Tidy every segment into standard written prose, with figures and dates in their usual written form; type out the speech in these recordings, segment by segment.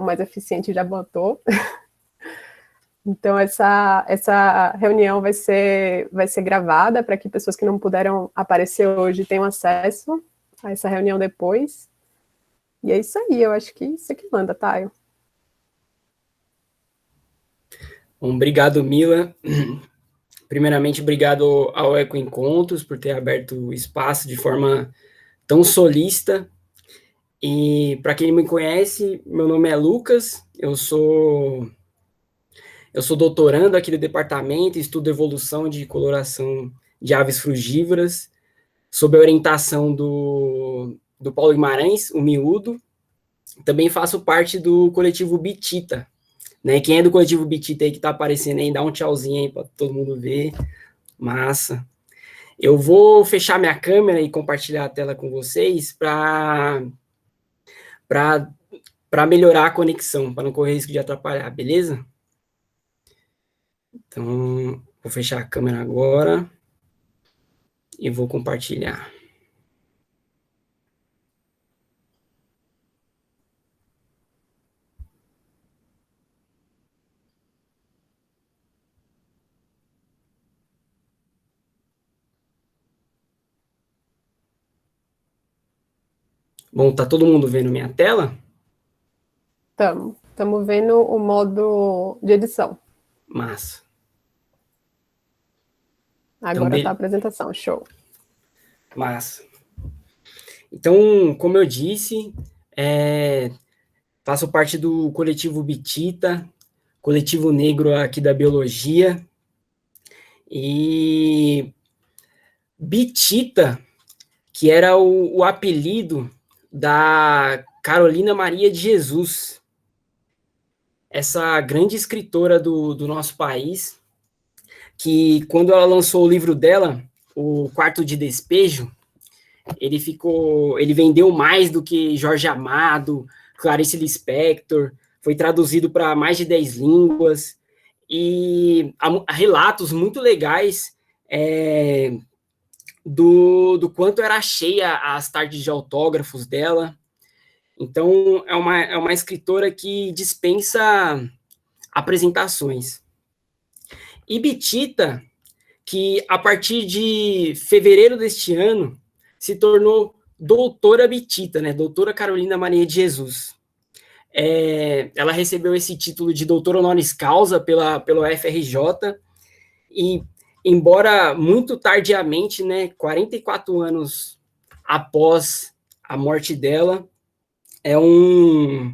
mais eficiente já botou. Então, essa reunião vai ser gravada para que pessoas que não puderam aparecer hoje tenham acesso a essa reunião depois. E é isso aí, eu acho que isso aqui manda, Taio. Bom, obrigado, Mila. Primeiramente, obrigado ao Eco Encontros por ter aberto o espaço de forma tão solícita. E para quem não me conhece, meu nome é Lucas, eu sou doutorando aqui do departamento, estudo evolução de coloração de aves frugívoras, sob a orientação do Paulo Guimarães, o Miúdo. Também faço parte do coletivo Bitita, né? Quem é do coletivo Bitita aí que está aparecendo aí, dá um tchauzinho aí para todo mundo ver. Massa. Eu vou fechar minha câmera e compartilhar a tela com vocês para melhorar a conexão, para não correr risco de atrapalhar, beleza? Então, vou fechar a câmera agora e vou compartilhar. Bom, tá todo mundo vendo minha tela? Estamos vendo o modo de edição. Massa. Agora está a apresentação, show. Massa. Então, como eu disse, faço parte do coletivo Bitita, coletivo negro aqui da biologia. E Bitita, que era o apelido da Carolina Maria de Jesus, essa grande escritora do nosso país, que quando ela lançou o livro dela, O Quarto de Despejo, ele vendeu mais do que Jorge Amado, Clarice Lispector, foi traduzido para mais de 10 línguas, e há relatos muito legais do quanto era cheia as tardes de autógrafos dela. Então, é uma escritora que dispensa apresentações. E Bitita, que a partir de fevereiro deste ano, se tornou doutora Bitita, né? Doutora Carolina Maria de Jesus. Ela recebeu esse título de doutora honoris causa pela UFRJ, e embora muito tardiamente, né, 44 anos após a morte dela, é um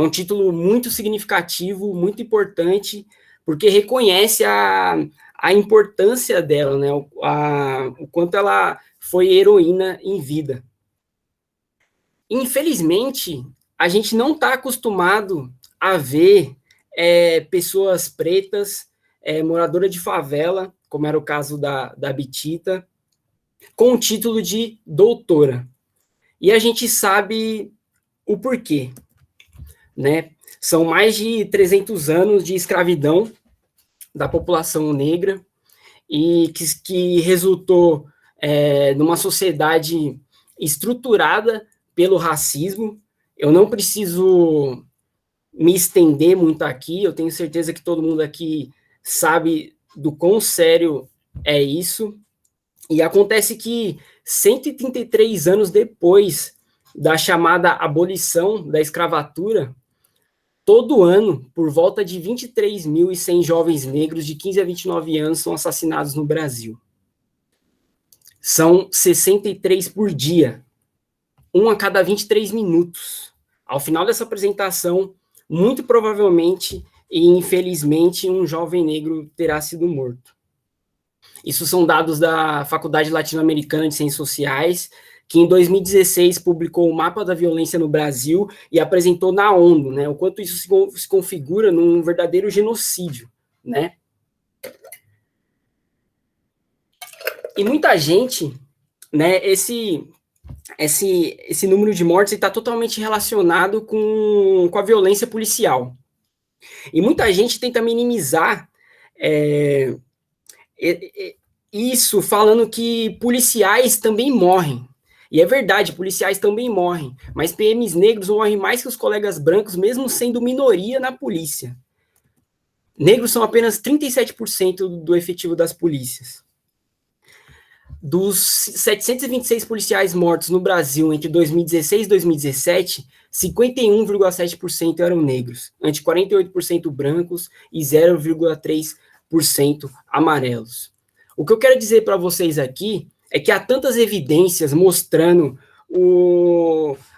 título muito significativo, muito importante, porque reconhece a importância dela, né, o quanto ela foi heroína em vida. Infelizmente, a gente não está acostumado a ver pessoas pretas, moradora de favela, como era o caso da Bitita, com o título de doutora. E a gente sabe o porquê, né? São mais de 300 anos de escravidão da população negra e que resultou numa sociedade estruturada pelo racismo. Eu não preciso me estender muito aqui, eu tenho certeza que todo mundo aqui sabe do quão sério é isso. E acontece que 133 anos depois da chamada abolição da escravatura, todo ano, por volta de 23.100 jovens negros de 15 a 29 anos são assassinados no Brasil. São 63 por dia, um a cada 23 minutos. Ao final dessa apresentação, muito provavelmente e infelizmente, um jovem negro terá sido morto. Isso são dados da Faculdade Latino-Americana de Ciências Sociais, que em 2016 publicou o Mapa da Violência no Brasil e apresentou na ONU, né, o quanto isso se configura num verdadeiro genocídio, né? E muita gente, né, esse número de mortes está totalmente relacionado com a violência policial. E muita gente tenta minimizar isso, falando que policiais também morrem. E é verdade, policiais também morrem, mas PMs negros morrem mais que os colegas brancos, mesmo sendo minoria na polícia. Negros são apenas 37% do efetivo das polícias. Dos 726 policiais mortos no Brasil entre 2016 e 2017, 51,7% eram negros, ante 48% brancos e 0,3% amarelos. O que eu quero dizer para vocês aqui é que há tantas evidências mostrando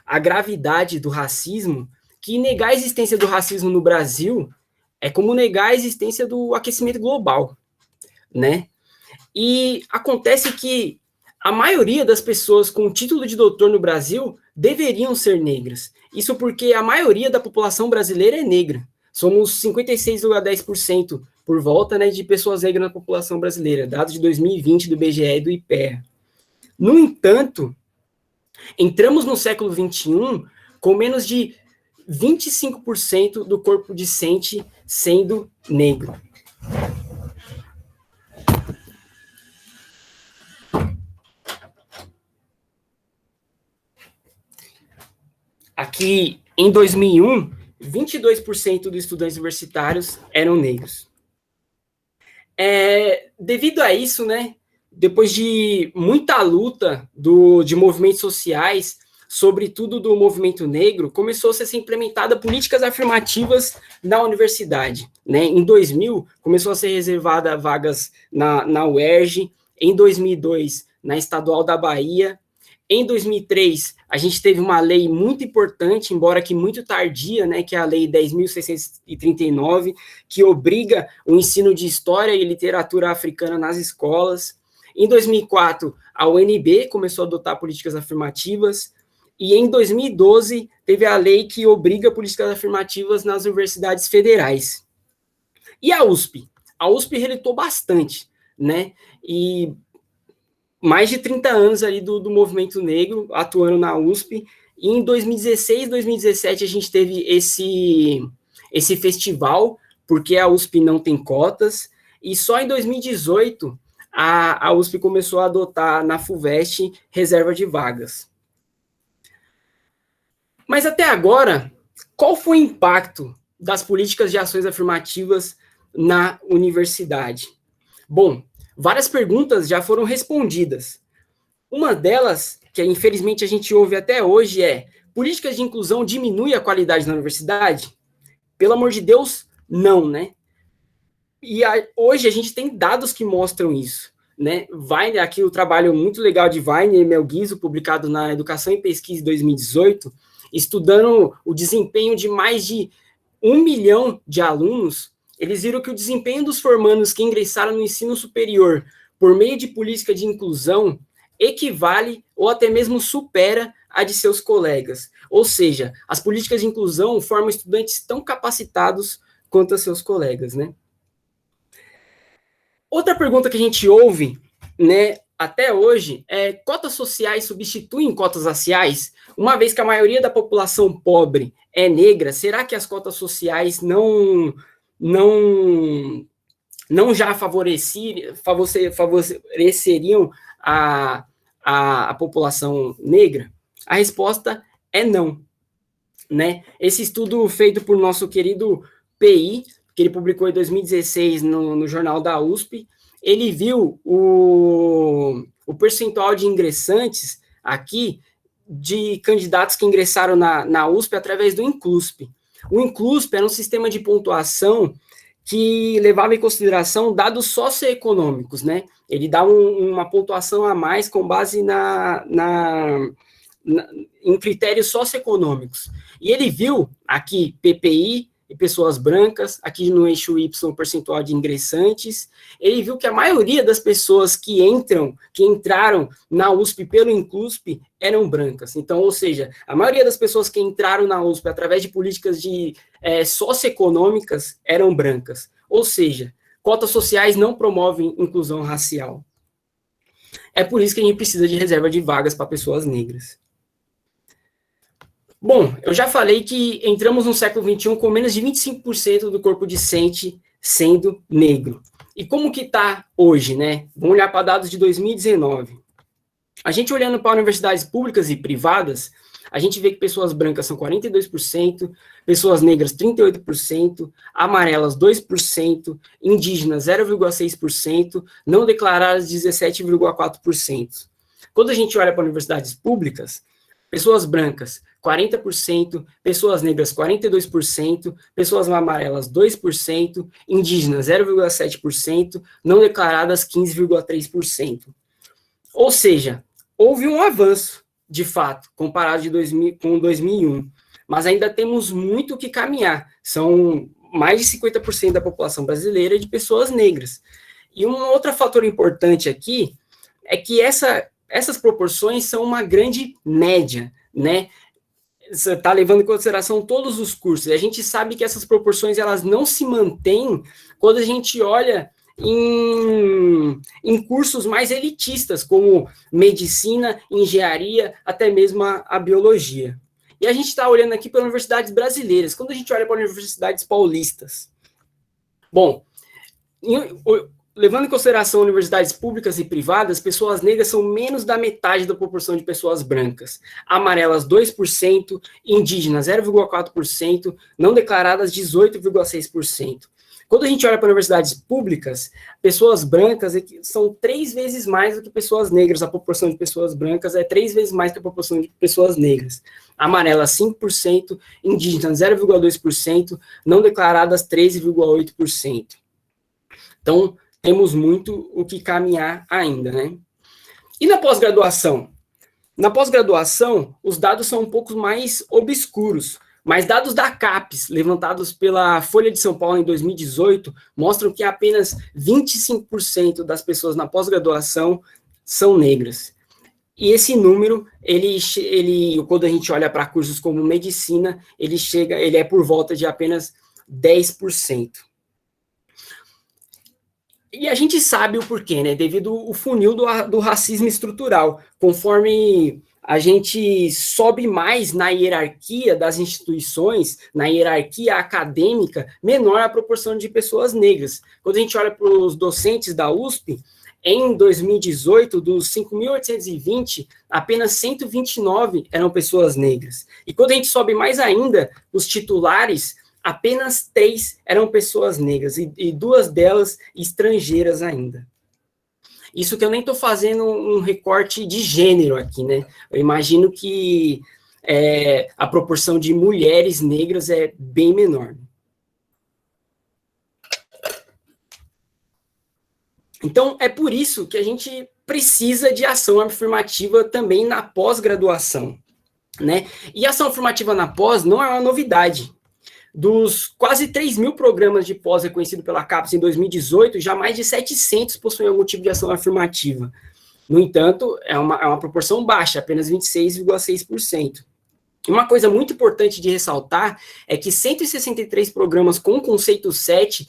a gravidade do racismo, que negar a existência do racismo no Brasil é como negar a existência do aquecimento global, né? E acontece que a maioria das pessoas com título de doutor no Brasil deveriam ser negras. Isso porque a maioria da população brasileira é negra. Somos 56,10% por volta, né, de pessoas negras na população brasileira, dados de 2020 do IBGE e do IPEA. No entanto, entramos no século XXI com menos de 25% do corpo discente sendo negro. Aqui, em 2001, 22% dos estudantes universitários eram negros. Devido a isso, né, depois de muita luta de movimentos sociais, sobretudo do movimento negro, começou a ser implementada políticas afirmativas na universidade. Né? Em 2000, começou a ser reservada vagas na UERJ, em 2002, na Estadual da Bahia. Em 2003, a gente teve uma lei muito importante, embora que muito tardia, né, que é a Lei 10.639, que obriga o ensino de história e literatura africana nas escolas. Em 2004, a UNB começou a adotar políticas afirmativas, e em 2012, teve a lei que obriga políticas afirmativas nas universidades federais. E a USP? A USP relutou bastante, né, e mais de 30 anos ali do movimento negro atuando na USP, e em 2016, 2017 a gente teve esse festival, porque a USP não tem cotas, e só em 2018 a USP começou a adotar na FUVEST reserva de vagas. Mas até agora, qual foi o impacto das políticas de ações afirmativas na universidade? Bom, várias perguntas já foram respondidas. Uma delas, que infelizmente a gente ouve até hoje, é: políticas de inclusão diminuem a qualidade na universidade? Pelo amor de Deus, não, né? E hoje a gente tem dados que mostram isso, né? Weiner, aqui o trabalho muito legal de Weiner e Melguizo, publicado na Educação e Pesquisa em 2018, estudando o desempenho de mais de 1 milhão de alunos. Eles viram que o desempenho dos formandos que ingressaram no ensino superior por meio de política de inclusão equivale ou até mesmo supera a de seus colegas. Ou seja, as políticas de inclusão formam estudantes tão capacitados quanto os seus colegas, né? Outra pergunta que a gente ouve, né, até hoje é: cotas sociais substituem cotas raciais? Uma vez que a maioria da população pobre é negra, será que as cotas sociais não já favoreceriam a população negra? A resposta é não, né? Esse estudo feito por nosso querido PI, que ele publicou em 2016 no Jornal da USP, ele viu o percentual de ingressantes aqui de candidatos que ingressaram na USP através do Inclusp. O Inclusp era um sistema de pontuação que levava em consideração dados socioeconômicos, né? Ele dá uma pontuação a mais com base em critérios socioeconômicos. E ele viu aqui PPI e pessoas brancas, aqui no eixo Y, o percentual de ingressantes. Ele viu que a maioria das pessoas que entraram na USP pelo Inclusp eram brancas. Então, ou seja, a maioria das pessoas que entraram na USP através de políticas socioeconômicas eram brancas. Ou seja, cotas sociais não promovem inclusão racial. É por isso que a gente precisa de reserva de vagas para pessoas negras. Bom, eu já falei que entramos no século XXI com menos de 25% do corpo discente sendo negro. E como que está hoje, né? Vamos olhar para dados de 2019. A gente olhando para universidades públicas e privadas, a gente vê que pessoas brancas são 42%, pessoas negras 38%, amarelas 2%, indígenas 0,6%, não declaradas 17,4%. Quando a gente olha para universidades públicas, pessoas brancas 40%, pessoas negras 42%, pessoas amarelas 2%, indígenas 0,7%, não declaradas 15,3%. Ou seja, houve um avanço, de fato, comparado com 2001, mas ainda temos muito que caminhar. São mais de 50% da população brasileira de pessoas negras. E um outro fator importante aqui é que essas proporções são uma grande média, né? Você está levando em consideração todos os cursos. E a gente sabe que essas proporções elas não se mantêm quando a gente olha em cursos mais elitistas, como medicina, engenharia, até mesmo a biologia. E a gente está olhando aqui para universidades brasileiras. Quando a gente olha para universidades paulistas, bom, levando em consideração universidades públicas e privadas, pessoas negras são menos da metade da proporção de pessoas brancas. Amarelas, 2%, indígenas, 0,4%, não declaradas, 18,6%. Quando a gente olha para universidades públicas, pessoas brancas são 3 vezes mais do que pessoas negras. A proporção de pessoas brancas é 3 vezes mais que a proporção de pessoas negras. Amarelas, 5%, indígenas, 0,2%, não declaradas, 13,8%. Então, temos muito o que caminhar ainda, né? E na pós-graduação? Na pós-graduação, os dados são um pouco mais obscuros, mas dados da CAPES, levantados pela Folha de São Paulo em 2018, mostram que apenas 25% das pessoas na pós-graduação são negras. E esse número, quando a gente olha para cursos como medicina, ele é por volta de apenas 10%. E a gente sabe o porquê, né? Devido ao funil do racismo estrutural. Conforme a gente sobe mais na hierarquia das instituições, na hierarquia acadêmica, menor a proporção de pessoas negras. Quando a gente olha para os docentes da USP, em 2018, dos 5.820, apenas 129 eram pessoas negras. E quando a gente sobe mais ainda, os titulares, apenas 3 eram pessoas negras, e 2 delas estrangeiras ainda. Isso que eu nem estou fazendo um recorte de gênero aqui, né? Eu imagino que a proporção de mulheres negras é bem menor. Então, é por isso que a gente precisa de ação afirmativa também na pós-graduação, né? E ação afirmativa na pós não é uma novidade. Dos quase 3.000 programas de pós reconhecidos pela CAPES em 2018, já mais de 700 possuem algum tipo de ação afirmativa. No entanto, é uma proporção baixa, apenas 26,6%. E uma coisa muito importante de ressaltar é que 163 programas com conceito 7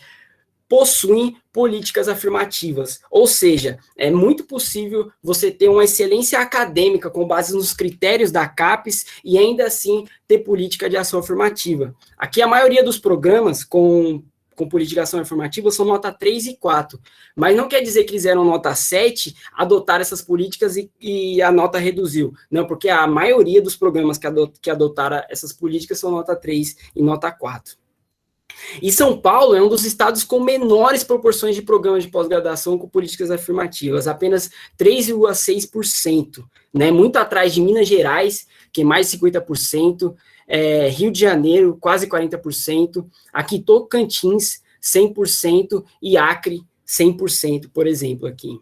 possuem políticas afirmativas, ou seja, é muito possível você ter uma excelência acadêmica com base nos critérios da CAPES e ainda assim ter política de ação afirmativa. Aqui a maioria dos programas com política de ação afirmativa são nota 3 e 4, mas não quer dizer que eles eram nota 7, adotaram essas políticas e a nota reduziu. Não, porque a maioria dos programas que adotaram essas políticas são nota 3 e nota 4. E São Paulo é um dos estados com menores proporções de programas de pós-graduação com políticas afirmativas, apenas 3,6%, né? Muito atrás de Minas Gerais, que é mais de 50%, Rio de Janeiro, quase 40%, aqui Tocantins, 100%, e Acre, 100%, por exemplo, aqui.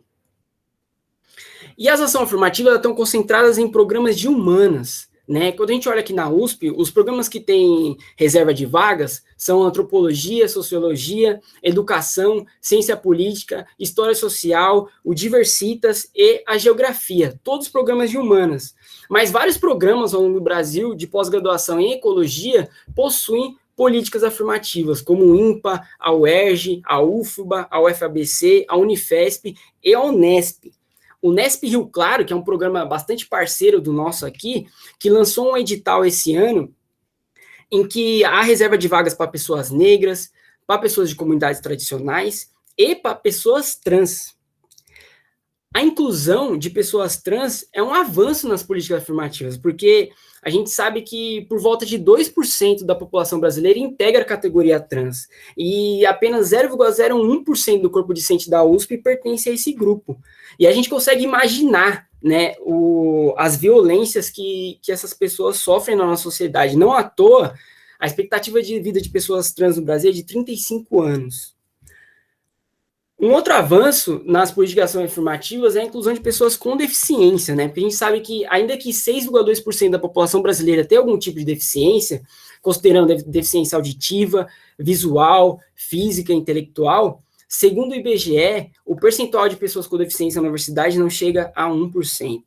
E as ações afirmativas estão concentradas em programas de humanas, né? Quando a gente olha aqui na USP, os programas que têm reserva de vagas são antropologia, sociologia, educação, ciência política, história social, o Diversitas e a geografia, todos programas de humanas. Mas vários programas ao longo do Brasil de pós-graduação em ecologia possuem políticas afirmativas, como o INPA, a UERJ, a UFBA, a UFABC, a Unifesp e a Unesp. O Nesp Rio Claro, que é um programa bastante parceiro do nosso aqui, que lançou um edital esse ano, em que há reserva de vagas para pessoas negras, para pessoas de comunidades tradicionais e para pessoas trans. A inclusão de pessoas trans é um avanço nas políticas afirmativas, porque a gente sabe que por volta de 2% da população brasileira integra a categoria trans, e apenas 0,01% do corpo docente da USP pertence a esse grupo. E a gente consegue imaginar, né, as violências que essas pessoas sofrem na nossa sociedade. Não à toa, a expectativa de vida de pessoas trans no Brasil é de 35 anos. Um outro avanço nas políticas afirmativas é a inclusão de pessoas com deficiência, né? Porque a gente sabe que, ainda que 6,2% da população brasileira tenha algum tipo de deficiência, considerando deficiência auditiva, visual, física, intelectual, segundo o IBGE, o percentual de pessoas com deficiência na universidade não chega a 1%.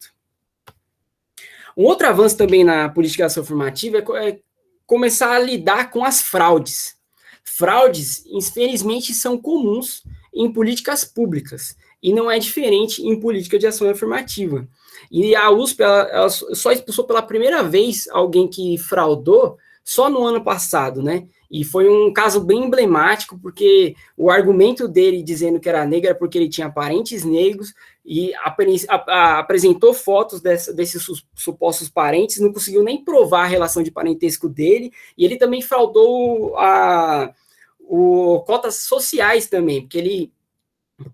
Um outro avanço também na política afirmativa é começar a lidar com as fraudes. Fraudes, infelizmente, são comuns em políticas públicas, e não é diferente em política de ação afirmativa. E a USP, ela só expulsou pela primeira vez alguém que fraudou só no ano passado, né? E foi um caso bem emblemático, porque o argumento dele dizendo que era negro era porque ele tinha parentes negros, e apresentou fotos desses supostos parentes, não conseguiu nem provar a relação de parentesco dele, e ele também fraudou cotas sociais também, porque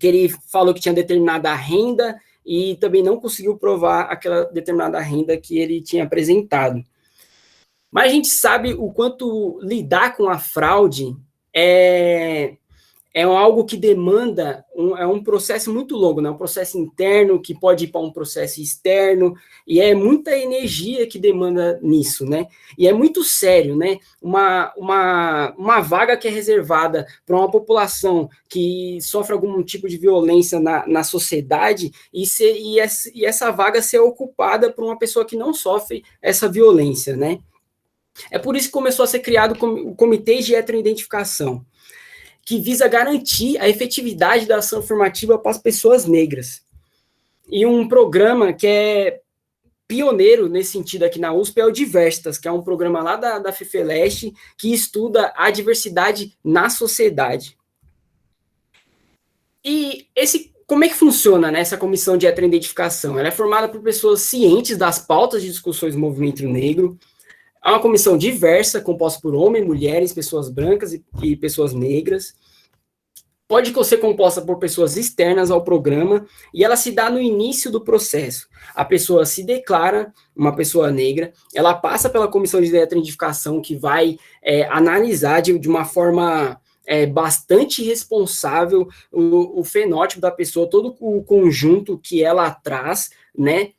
ele falou que tinha determinada renda e também não conseguiu provar aquela determinada renda que ele tinha apresentado. Mas a gente sabe o quanto lidar com a fraude é algo que demanda um processo muito longo, né? Um processo interno que pode ir para um processo externo, e é muita energia que demanda nisso, né? E é muito sério, né? Uma vaga que é reservada para uma população que sofre algum tipo de violência na sociedade, e essa vaga ser ocupada por uma pessoa que não sofre essa violência, né? É por isso que começou a ser criado o Comitê de Heteroidentificação, que visa garantir a efetividade da ação afirmativa para as pessoas negras. E um programa que é pioneiro nesse sentido aqui na USP é o Diversitas, que é um programa lá da FEFELESTE, que estuda a diversidade na sociedade. E como é que funciona, né, essa comissão de heteroidentificação? Ela é formada por pessoas cientes das pautas de discussões do movimento negro. É uma comissão diversa, composta por homens, mulheres, pessoas brancas e pessoas negras. Pode ser composta por pessoas externas ao programa, e ela se dá no início do processo. A pessoa se declara uma pessoa negra, ela passa pela comissão de heteroidentificação, que vai analisar de uma forma bastante responsável o fenótipo da pessoa, todo o conjunto que ela traz, né?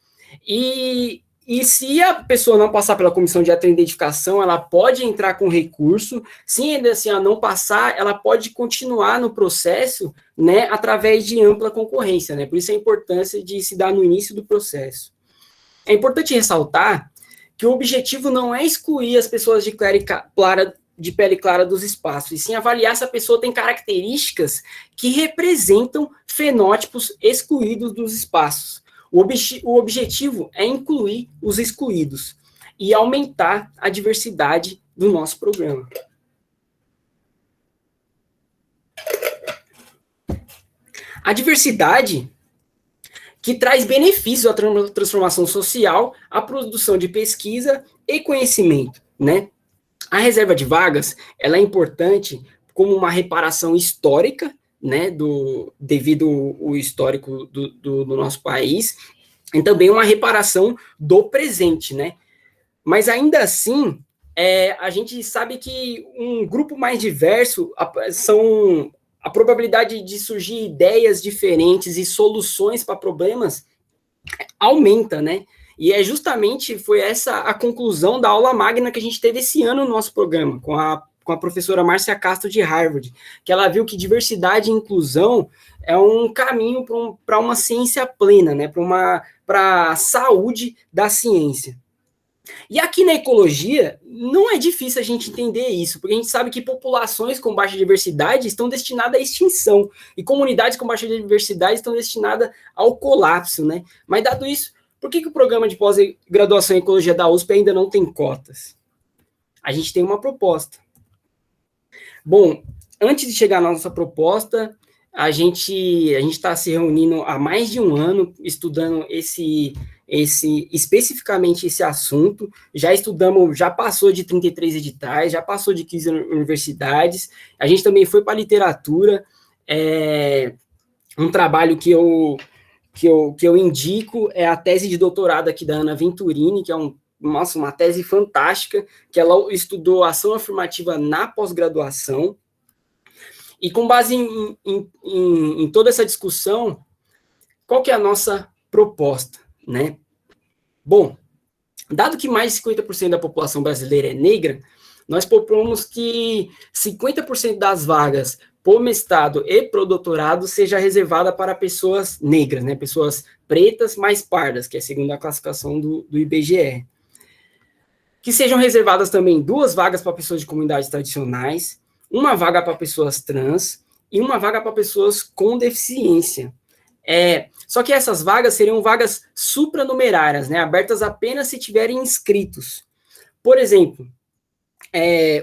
E se a pessoa não passar pela comissão de heteroidentificação, ela pode entrar com recurso. Se ainda assim ela não passar, ela pode continuar no processo, né, através de ampla concorrência, né? Por isso a importância de se dar no início do processo. É importante ressaltar que o objetivo não é excluir as pessoas de pele clara dos espaços, e sim avaliar se a pessoa tem características que representam fenótipos excluídos dos espaços. O objetivo é incluir os excluídos e aumentar a diversidade do nosso programa. A diversidade que traz benefícios à transformação social, à produção de pesquisa e conhecimento, né? A reserva de vagas, ela é importante como uma reparação histórica, né, devido ao histórico do nosso país, e também uma reparação do presente, né? Mas ainda assim, a gente sabe que um grupo mais diverso a probabilidade de surgir ideias diferentes e soluções para problemas aumenta, né? E foi essa a conclusão da aula magna que a gente teve esse ano no nosso programa, com a professora Márcia Castro de Harvard, que ela viu que diversidade e inclusão é um caminho para uma ciência plena, né? Para a saúde da ciência. E aqui na ecologia, não é difícil a gente entender isso, porque a gente sabe que populações com baixa diversidade estão destinadas à extinção, e comunidades com baixa diversidade estão destinadas ao colapso, né? Mas dado isso, por que o programa de pós-graduação em ecologia da USP ainda não tem cotas? A gente tem uma proposta. Bom, antes de chegar na nossa proposta, a gente está se reunindo há mais de um ano, estudando especificamente esse assunto. Já estudamos, já passou de 33 editais, já passou de 15 universidades. A gente também foi para a literatura. Um trabalho que eu indico é a tese de doutorado aqui da Ana Venturini, que é uma tese fantástica, que ela estudou ação afirmativa na pós-graduação. E com base em toda essa discussão, qual que é a nossa proposta, né? Bom, dado que mais de 50% da população brasileira é negra, nós propomos que 50% das vagas por mestrado e por doutorado seja reservada para pessoas negras, né? Pessoas pretas mais pardas, que é segundo a classificação do IBGE. Que sejam reservadas também 2 vagas para pessoas de comunidades tradicionais, 1 vaga para pessoas trans e 1 vaga para pessoas com deficiência. Só que essas vagas seriam vagas supranumerárias, né, abertas apenas se tiverem inscritos. Por exemplo,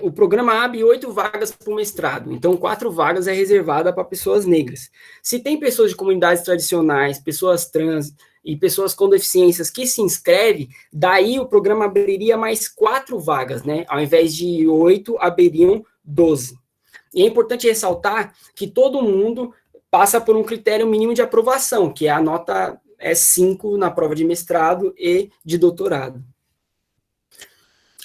o programa abre 8 vagas para o mestrado, então 4 vagas é reservada para pessoas negras. Se tem pessoas de comunidades tradicionais, pessoas trans e pessoas com deficiências que se inscrevem, daí o programa abriria mais 4 vagas, né? Ao invés de 8, abririam 12. E é importante ressaltar que todo mundo passa por um critério mínimo de aprovação, que é a nota 5 na prova de mestrado e de doutorado.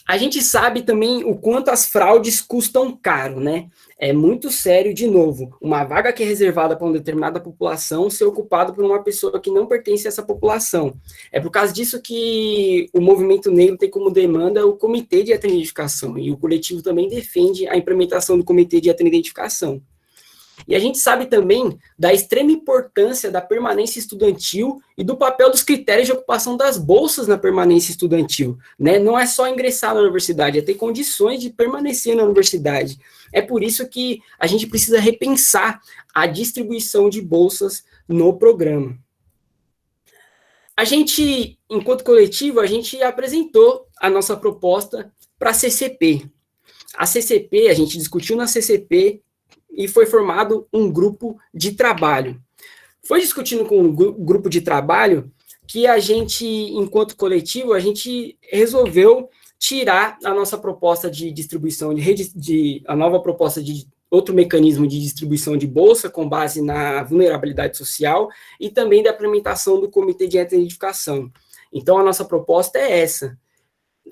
A gente sabe também o quanto as fraudes custam caro, né? É muito sério, de novo, uma vaga que é reservada para uma determinada população ser ocupada por uma pessoa que não pertence a essa população. É por causa disso que o movimento negro tem como demanda o Comitê de Identificação, e o coletivo também defende a implementação do Comitê de Identificação. E a gente sabe também da extrema importância da permanência estudantil e do papel dos critérios de ocupação das bolsas na permanência estudantil, né? Não é só ingressar na universidade, é ter condições de permanecer na universidade. É por isso que a gente precisa repensar a distribuição de bolsas no programa. A gente, enquanto coletivo, a gente apresentou a nossa proposta para a CCP. A CCP, a gente discutiu na CCP, e foi formado um grupo de trabalho. Foi discutindo com o grupo de trabalho que a gente, enquanto coletivo, a gente resolveu tirar a nossa proposta de distribuição, a nova proposta de outro mecanismo de distribuição de bolsa com base na vulnerabilidade social e também da implementação do Comitê de Identificação. Então, a nossa proposta é essa.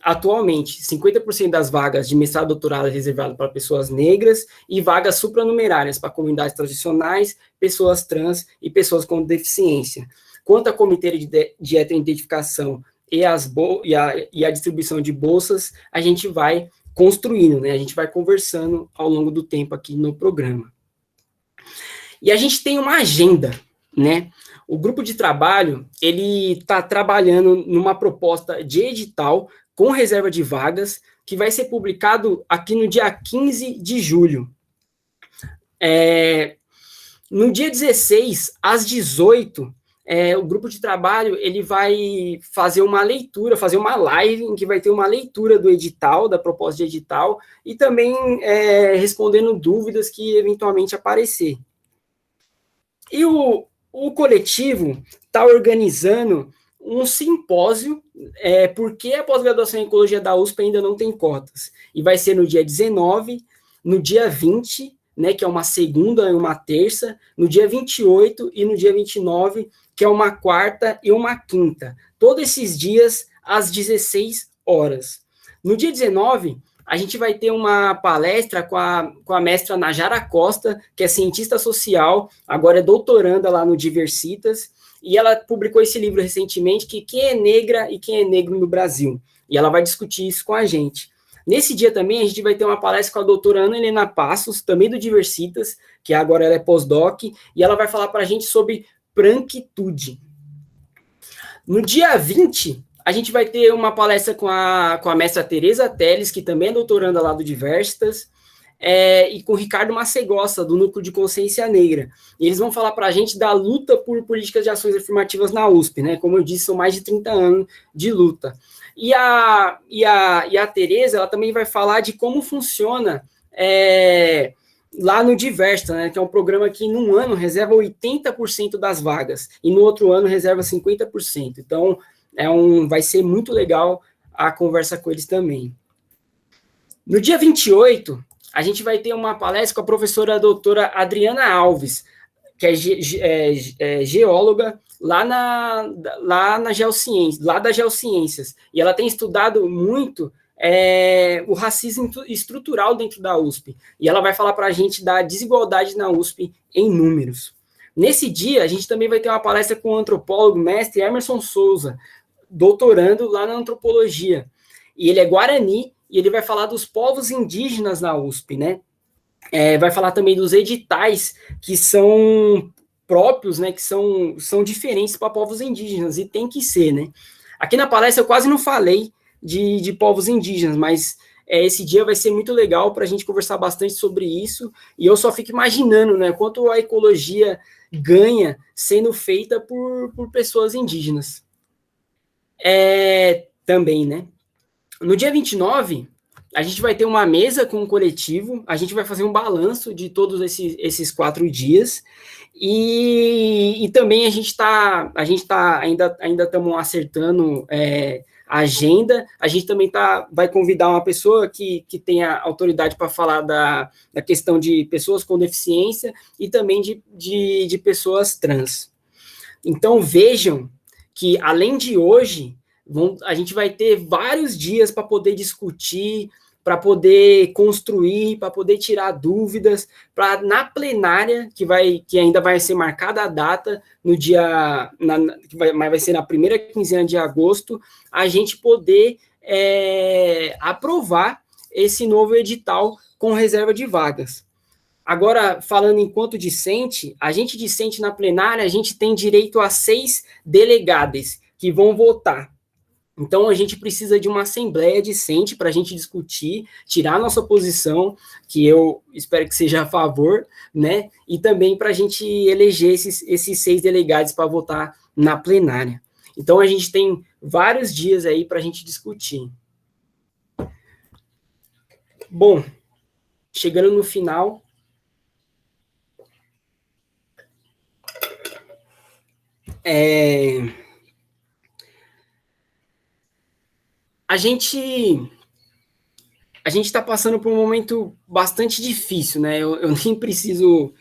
Atualmente, 50% das vagas de mestrado e doutorado é reservado para pessoas negras e vagas supranumerárias para comunidades tradicionais, pessoas trans e pessoas com deficiência. Quanto ao comitê de identificação e a distribuição de bolsas, a gente vai construindo, né? A gente vai conversando ao longo do tempo aqui no programa. E a gente tem uma agenda, né? O grupo de trabalho, ele está trabalhando numa proposta de edital com reserva de vagas, que vai ser publicado aqui no dia 15 de julho. No dia 16, às 18, o grupo de trabalho ele vai fazer uma leitura, fazer uma live, em que vai ter uma leitura do edital, da proposta de edital, e também respondendo dúvidas que eventualmente aparecer. E o coletivo está organizando um simpósio, porque a pós-graduação em Ecologia da USP ainda não tem cotas. E vai ser no dia 19, no dia 20, né, que é uma segunda e uma terça, no dia 28 e no dia 29, que é uma quarta e uma quinta. Todos esses dias, às 16 horas. No dia 19, a gente vai ter uma palestra com a mestra Najara Costa, que é cientista social, agora é doutoranda lá no Diversitas, e ela publicou esse livro recentemente, que Quem é Negra e Quem é Negro no Brasil? E ela vai discutir isso com a gente. Nesse dia também, a gente vai ter uma palestra com a doutora Ana Helena Passos, também do Diversitas, que agora ela é pós-doc, e ela vai falar para a gente sobre branquitude. No dia 20, a gente vai ter uma palestra com a mestra Tereza Teles, que também é doutoranda lá do Diversitas, e com o Ricardo Macegossa, do Núcleo de Consciência Negra. E eles vão falar para a gente da luta por políticas de ações afirmativas na USP, né? Como eu disse, são mais de 30 anos de luta. E a Tereza, ela também vai falar de como funciona lá no Diversa, né, que é um programa que num ano reserva 80% das vagas, e no outro ano reserva 50%. Então, vai ser muito legal a conversa com eles também. No dia 28, a gente vai ter uma palestra com a professora doutora Adriana Alves, que é geóloga lá na Geociência, lá das Geociências. E ela tem estudado muito o racismo estrutural dentro da USP. E ela vai falar para a gente da desigualdade na USP em números. Nesse dia, a gente também vai ter uma palestra com o antropólogo mestre Emerson Souza, doutorando lá na antropologia. E ele é guarani, e ele vai falar dos povos indígenas na USP, né? Vai falar também dos editais que são próprios, né? Que são diferentes para povos indígenas, e tem que ser, né? Aqui na palestra eu quase não falei de povos indígenas, mas esse dia vai ser muito legal para a gente conversar bastante sobre isso, e eu só fico imaginando, né? Quanto a ecologia ganha sendo feita por pessoas indígenas. Também, né? No dia 29, a gente vai ter uma mesa com o coletivo, a gente vai fazer um balanço de todos esses 4 dias, e também a gente ainda estamos acertando a agenda. A gente também vai convidar uma pessoa que tenha autoridade para falar da questão de pessoas com deficiência e também de pessoas trans. Então, vejam que, além de hoje, a gente vai ter vários dias para poder discutir, para poder construir, para poder tirar dúvidas, para na plenária, que ainda vai ser marcada a data, vai ser na primeira quinzena de agosto, a gente poder aprovar esse novo edital com reserva de vagas. Agora, falando enquanto discente, a gente discente na plenária, a gente tem direito a 6 delegados que vão votar. Então, a gente precisa de uma assembleia discente para a gente discutir, tirar a nossa posição, que eu espero que seja a favor, né? E também para a gente eleger esses 6 delegados para votar na plenária. Então, a gente tem vários dias aí para a gente discutir. Bom, chegando no final, a gente está passando por um momento bastante difícil, né? Eu nem preciso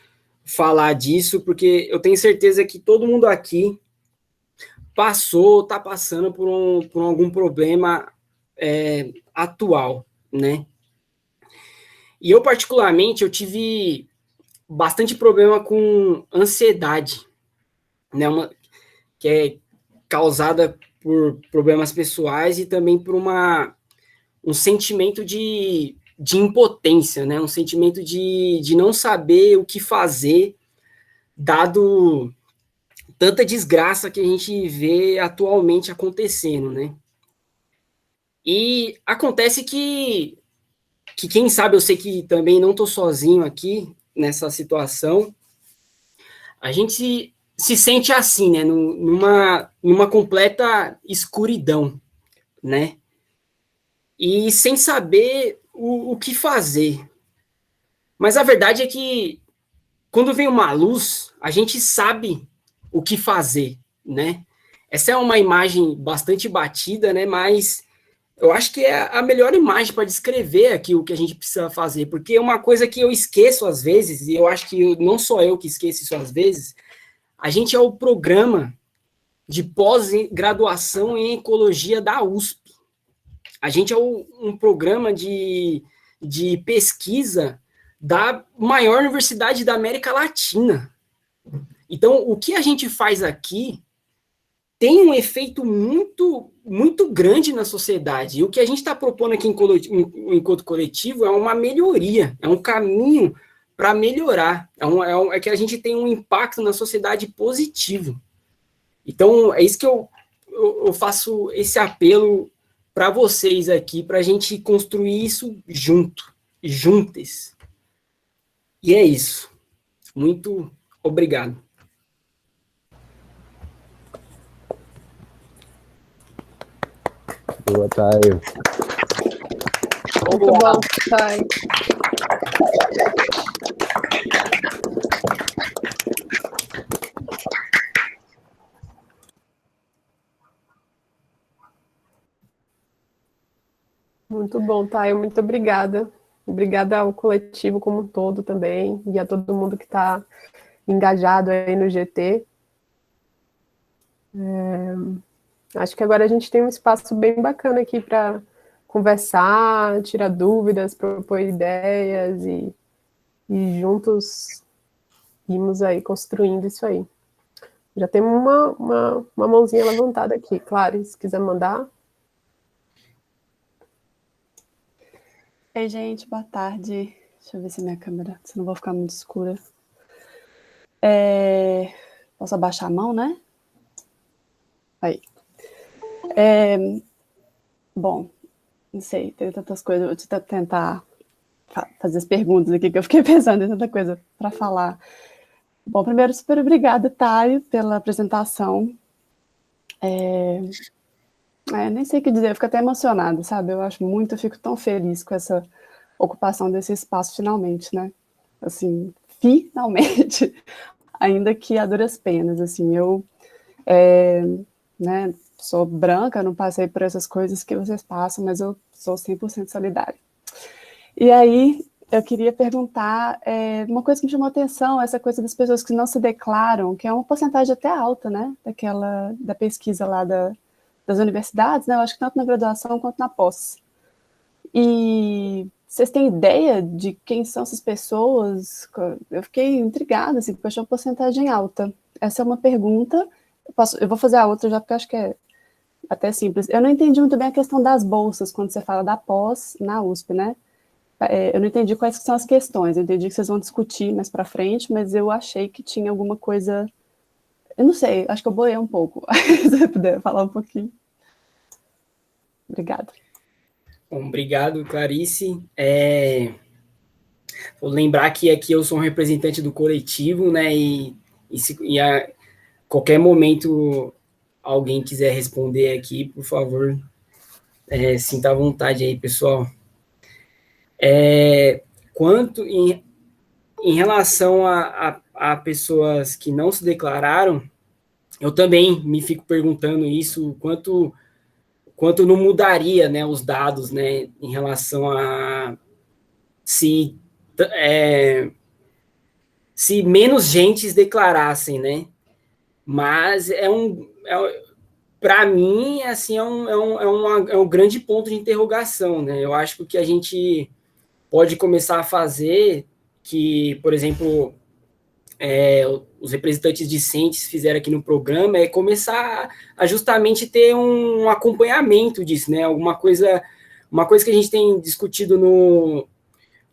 falar disso, porque eu tenho certeza que todo mundo aqui está passando por algum problema atual, né? E eu, particularmente, eu tive bastante problema com ansiedade, né? Que é causada por problemas pessoais e também por um sentimento de impotência, né? Um sentimento de não saber o que fazer, dado tanta desgraça que a gente vê atualmente acontecendo, né? E acontece que quem sabe, eu sei que também não estou sozinho aqui nessa situação, a gente se sente assim, né? Numa completa escuridão, né? E sem saber o que fazer. Mas a verdade é que, quando vem uma luz, a gente sabe o que fazer, né? Essa é uma imagem bastante batida, né? Mas eu acho que é a melhor imagem para descrever aqui o que a gente precisa fazer, porque é uma coisa que eu esqueço às vezes, e eu acho que não sou eu que esqueço isso às vezes. A gente é o programa de pós-graduação em ecologia da USP. A gente é um programa de pesquisa da maior universidade da América Latina. Então, o que a gente faz aqui tem um efeito muito, muito grande na sociedade. E o que a gente está propondo aqui enquanto coletivo é uma melhoria, é um caminho para melhorar, é que a gente tem um impacto na sociedade positivo. Então, é isso que eu faço esse apelo para vocês aqui, para a gente construir isso juntas. E é isso. Muito obrigado. Boa tarde. Muito bom, Thay. Muito bom, Thay, muito obrigada. Obrigada ao coletivo como um todo também, e a todo mundo que está engajado aí no GT. Acho que agora a gente tem um espaço bem bacana aqui para conversar, tirar dúvidas, propor ideias e juntos irmos aí construindo isso aí. Já temos uma mãozinha levantada aqui, claro, se quiser mandar. Oi, gente, boa tarde. Deixa eu ver se minha câmera, se não vou ficar muito escura. Posso abaixar a mão, né? Aí. Bom, não sei, tem tantas coisas. Vou tentar fazer as perguntas aqui, que eu fiquei pensando em tanta coisa para falar. Bom, primeiro, super obrigada, Thay, pela apresentação. Nem sei o que dizer, eu fico até emocionada, sabe? Eu fico tão feliz com essa ocupação desse espaço, finalmente, né? Assim, finalmente, ainda que a duras penas, assim, eu né, sou branca, não passei por essas coisas que vocês passam, mas eu sou 100% solidária. E aí, eu queria perguntar, uma coisa que me chamou a atenção, essa coisa das pessoas que não se declaram, que é uma porcentagem até alta, né, da pesquisa lá das universidades, né, eu acho que tanto na graduação quanto na pós. E vocês têm ideia de quem são essas pessoas? Eu fiquei intrigada, assim, porque eu achei uma porcentagem alta. Essa é uma pergunta. Eu vou fazer a outra já, porque eu acho que é até simples. Eu não entendi muito bem a questão das bolsas, quando você fala da pós na USP, né? Eu não entendi quais são as questões. Eu entendi que vocês vão discutir mais para frente, mas eu achei que tinha alguma coisa... Eu não sei, acho que eu boiei um pouco. Se você puder falar um pouquinho. Obrigada. Bom, obrigado, Clarice. Vou lembrar que aqui eu sou um representante do coletivo, né? E a qualquer momento alguém quiser responder aqui, por favor, sinta à vontade aí, pessoal. Quanto em relação a pessoas que não se declararam, eu também me fico perguntando isso, quanto não mudaria, né, os dados, né, em relação a se menos gentes declarassem, né? Mas para mim, assim, é um grande ponto de interrogação, né? Eu acho que o que a gente pode começar a fazer, que, por exemplo, os representantes discentes fizeram aqui no programa, é começar a justamente ter um acompanhamento disso, né? Uma coisa que a gente tem discutido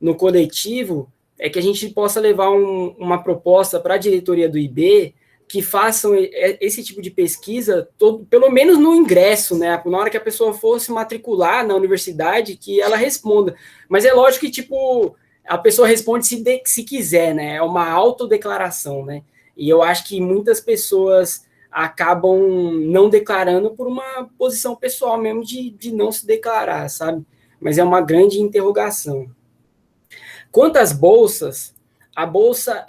no coletivo é que a gente possa levar uma proposta para a diretoria do IB que façam esse tipo de pesquisa, pelo menos no ingresso, né? Na hora que a pessoa for se matricular na universidade, que ela responda. Mas é lógico que, tipo, a pessoa responde se quiser, né? É uma autodeclaração, né? E eu acho que muitas pessoas acabam não declarando por uma posição pessoal mesmo de não se declarar, sabe? Mas é uma grande interrogação. Quanto às bolsas, a bolsa,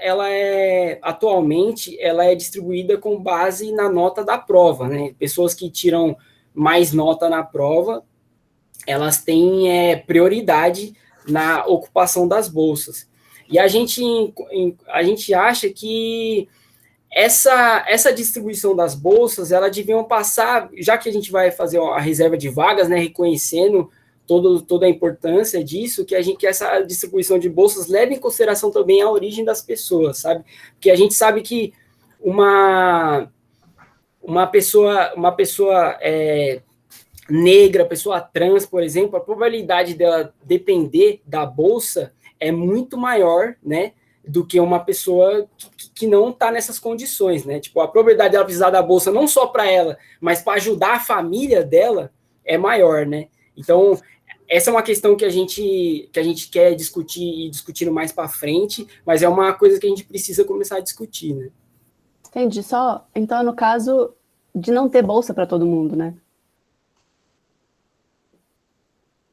atualmente, ela é distribuída com base na nota da prova, né? Pessoas que tiram mais nota na prova, elas têm prioridade na ocupação das bolsas. E a gente acha que essa distribuição das bolsas, ela deviam passar, já que a gente vai fazer a reserva de vagas, né, reconhecendo toda a importância disso, que essa distribuição de bolsas leve em consideração também a origem das pessoas, sabe? Porque a gente sabe que uma pessoa negra, pessoa trans, por exemplo, a probabilidade dela depender da bolsa é muito maior, né, do que uma pessoa que não está nessas condições, né? Tipo, a probabilidade dela precisar da bolsa não só para ela, mas para ajudar a família dela é maior, né? Então, essa é uma questão que a gente quer discutir e discutindo mais para frente, mas é uma coisa que a gente precisa começar a discutir, né? Entendi. Então, no caso de não ter bolsa para todo mundo, né?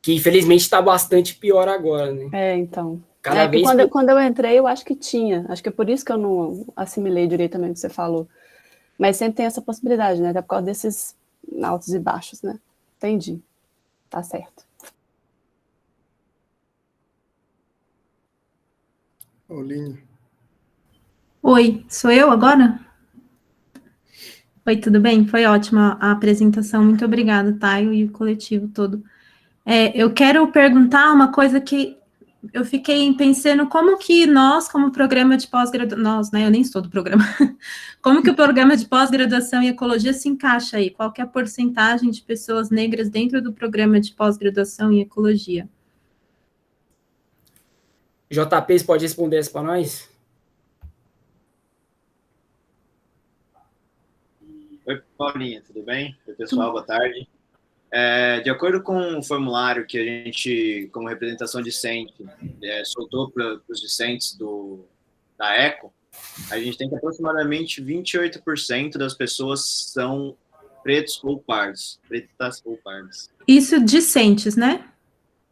Que infelizmente está bastante pior agora, né? Então. Cada vez quando eu entrei, eu acho que tinha. Acho que é por isso que eu não assimilei direito também o que você falou. Mas sempre tem essa possibilidade, né? Até por causa desses altos e baixos, né? Entendi. Tá certo. Paulinho. Oi, sou eu agora? Oi, tudo bem? Foi ótima a apresentação. Muito obrigada, Taio, e o coletivo todo. Eu quero perguntar uma coisa que eu fiquei pensando, como que nós, como programa de pós-graduação, nós, né, eu nem sou do programa, como que o programa de pós-graduação em ecologia se encaixa aí? Qual que é a porcentagem de pessoas negras dentro do programa de pós-graduação em ecologia? JP, você pode responder isso para nós? Oi, Paulinha, tudo bem? Oi, pessoal, boa tarde. De acordo com o formulário que a gente, como representação discente, soltou para os discentes da ECO, a gente tem que aproximadamente 28% das pessoas são pretos ou pardos. Pretas ou pardas. Isso discentes, né?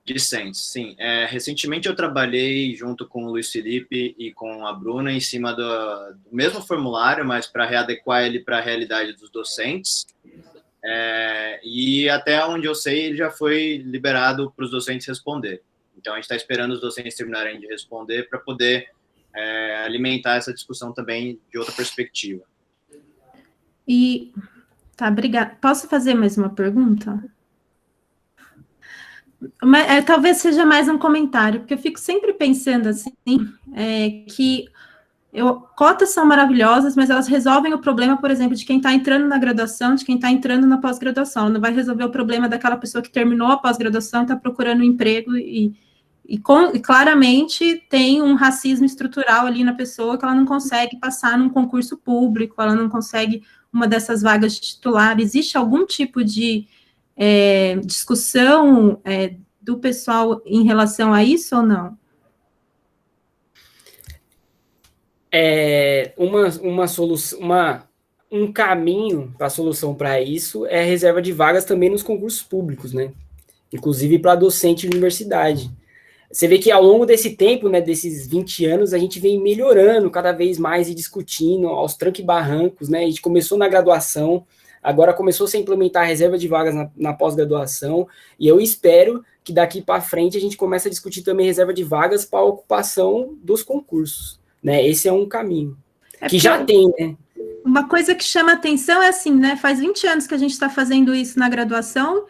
Discentes, sim. Recentemente eu trabalhei junto com o Luiz Felipe e com a Bruna em cima do mesmo formulário, mas para readequar ele para a realidade dos docentes. E até onde eu sei, ele já foi liberado para os docentes responder. Então, a gente está esperando os docentes terminarem de responder para poder alimentar essa discussão também de outra perspectiva. Tá, obrigada. Posso fazer mais uma pergunta? Mas, talvez seja mais um comentário, porque eu fico sempre pensando assim, que cotas são maravilhosas, mas elas resolvem o problema, por exemplo, de quem está entrando na graduação, de quem está entrando na pós-graduação. Não vai resolver o problema daquela pessoa que terminou a pós-graduação e está procurando um emprego e claramente tem um racismo estrutural ali na pessoa que ela não consegue passar num concurso público, ela não consegue uma dessas vagas de titular. Existe algum tipo de discussão do pessoal em relação a isso ou não? Uma solução, um caminho para a solução para isso é a reserva de vagas também nos concursos públicos, né? Inclusive para docente de universidade. Você vê que ao longo desse tempo, né, desses 20 anos, a gente vem melhorando cada vez mais e discutindo aos trancos e barrancos, né? A gente começou na graduação, agora começou -se a implementar a reserva de vagas na pós-graduação, e eu espero que daqui para frente a gente comece a discutir também reserva de vagas para a ocupação dos concursos, né? Esse é um caminho, que já tem, né? Uma coisa que chama atenção é assim, né? Faz 20 anos que a gente está fazendo isso na graduação,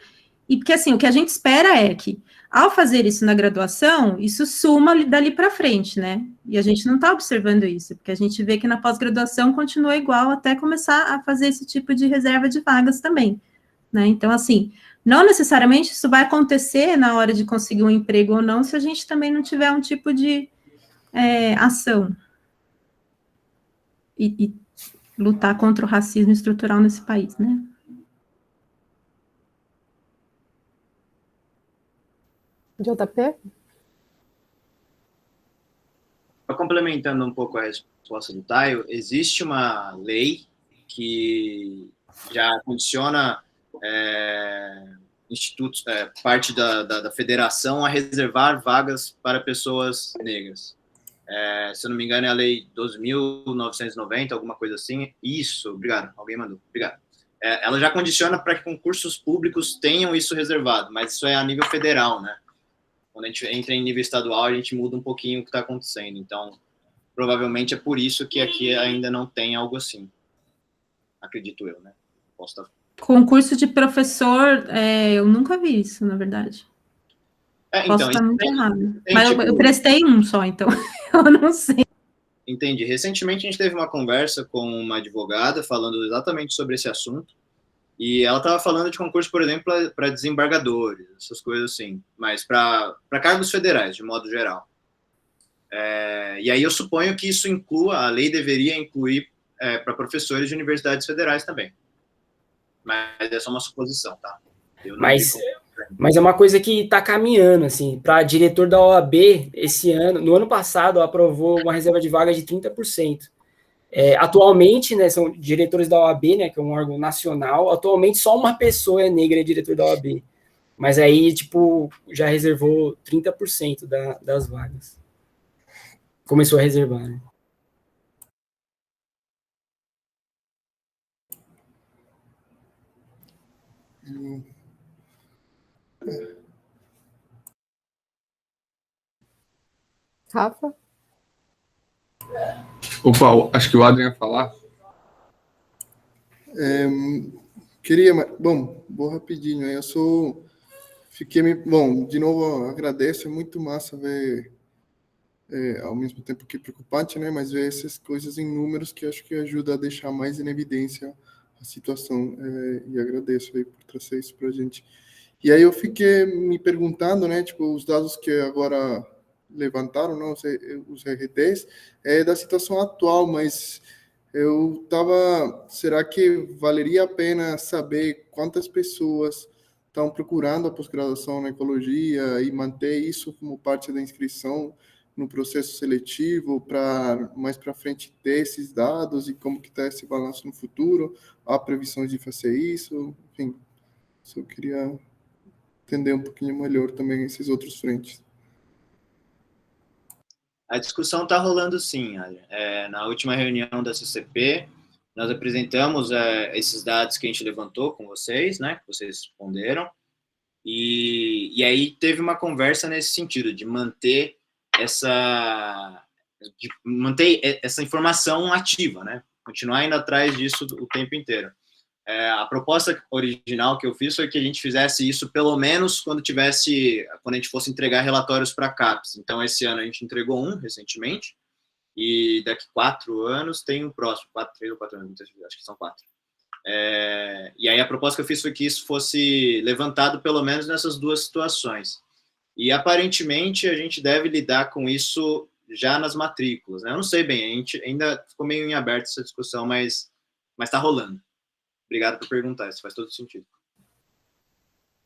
e porque assim, o que a gente espera é que, ao fazer isso na graduação, isso suma dali para frente, né? E a gente não está observando isso, porque a gente vê que na pós-graduação continua igual até começar a fazer esse tipo de reserva de vagas também, né? Então, assim, não necessariamente isso vai acontecer na hora de conseguir um emprego ou não, se a gente também não tiver um tipo de ação e lutar contra o racismo estrutural nesse país, né? JP? Complementando um pouco a resposta do Taio, existe uma lei que já condiciona institutos, parte da federação a reservar vagas para pessoas negras. Se eu não me engano, é a lei 12.990, alguma coisa assim. Isso, obrigado, alguém mandou, obrigado. Ela já condiciona para que concursos públicos tenham isso reservado, mas isso é a nível federal, né? Quando a gente entra em nível estadual, a gente muda um pouquinho o que está acontecendo. Então, provavelmente é por isso que aqui ainda não tem algo assim. Acredito eu, né? Posso estar... Concurso de professor, eu nunca vi isso, na verdade. Posso estar muito errado. Mas tipo, eu prestei um só, então eu não sei. Entendi. Recentemente a gente teve uma conversa com uma advogada falando exatamente sobre esse assunto. E ela estava falando de concurso, por exemplo, para desembargadores, essas coisas assim, mas para cargos federais, de modo geral. E aí eu suponho que isso inclua, a lei deveria incluir para professores de universidades federais também. Mas é só uma suposição, tá? Mas é uma coisa que está caminhando, assim, para diretor da OAB, esse ano, no ano passado, aprovou uma reserva de vaga de 30%. Atualmente, né, são diretores da OAB, né, que é um órgão nacional, atualmente só uma pessoa é negra e diretor da OAB, mas aí, tipo, já reservou 30% das vagas. Começou a reservar, né? Rafa? Opa, acho que o Adrian ia falar. Bom, vou rapidinho. Bom, de novo, agradeço, é muito massa ver, ao mesmo tempo que preocupante, né, mas ver essas coisas em números que acho que ajuda a deixar mais em evidência a situação, e agradeço aí por trazer isso para a gente. E aí eu fiquei me perguntando, né, tipo, os dados que agora levantaram, não, os RTs, da situação atual, mas será que valeria a pena saber quantas pessoas estão procurando a pós-graduação na ecologia e manter isso como parte da inscrição no processo seletivo para mais para frente ter esses dados e como que está esse balanço no futuro? Há previsões de fazer isso? Enfim, só queria entender um pouquinho melhor também esses outros frentes. A discussão está rolando sim, na última reunião da CCP, nós apresentamos esses dados que a gente levantou com vocês, né, que vocês responderam, e aí teve uma conversa nesse sentido, de manter essa informação ativa, né, continuar indo atrás disso o tempo inteiro. A proposta original que eu fiz foi que a gente fizesse isso pelo menos quando a gente fosse entregar relatórios para a CAPES. Então, esse ano a gente entregou um recentemente, e daqui 4 anos tem o próximo, 3 ou 4 anos, acho que são 4. E aí a proposta que eu fiz foi que isso fosse levantado pelo menos nessas duas situações. E aparentemente a gente deve lidar com isso já nas matrículas, né? Eu não sei bem, a gente ainda ficou meio em aberto essa discussão, mas está rolando. Obrigado por perguntar, isso faz todo sentido.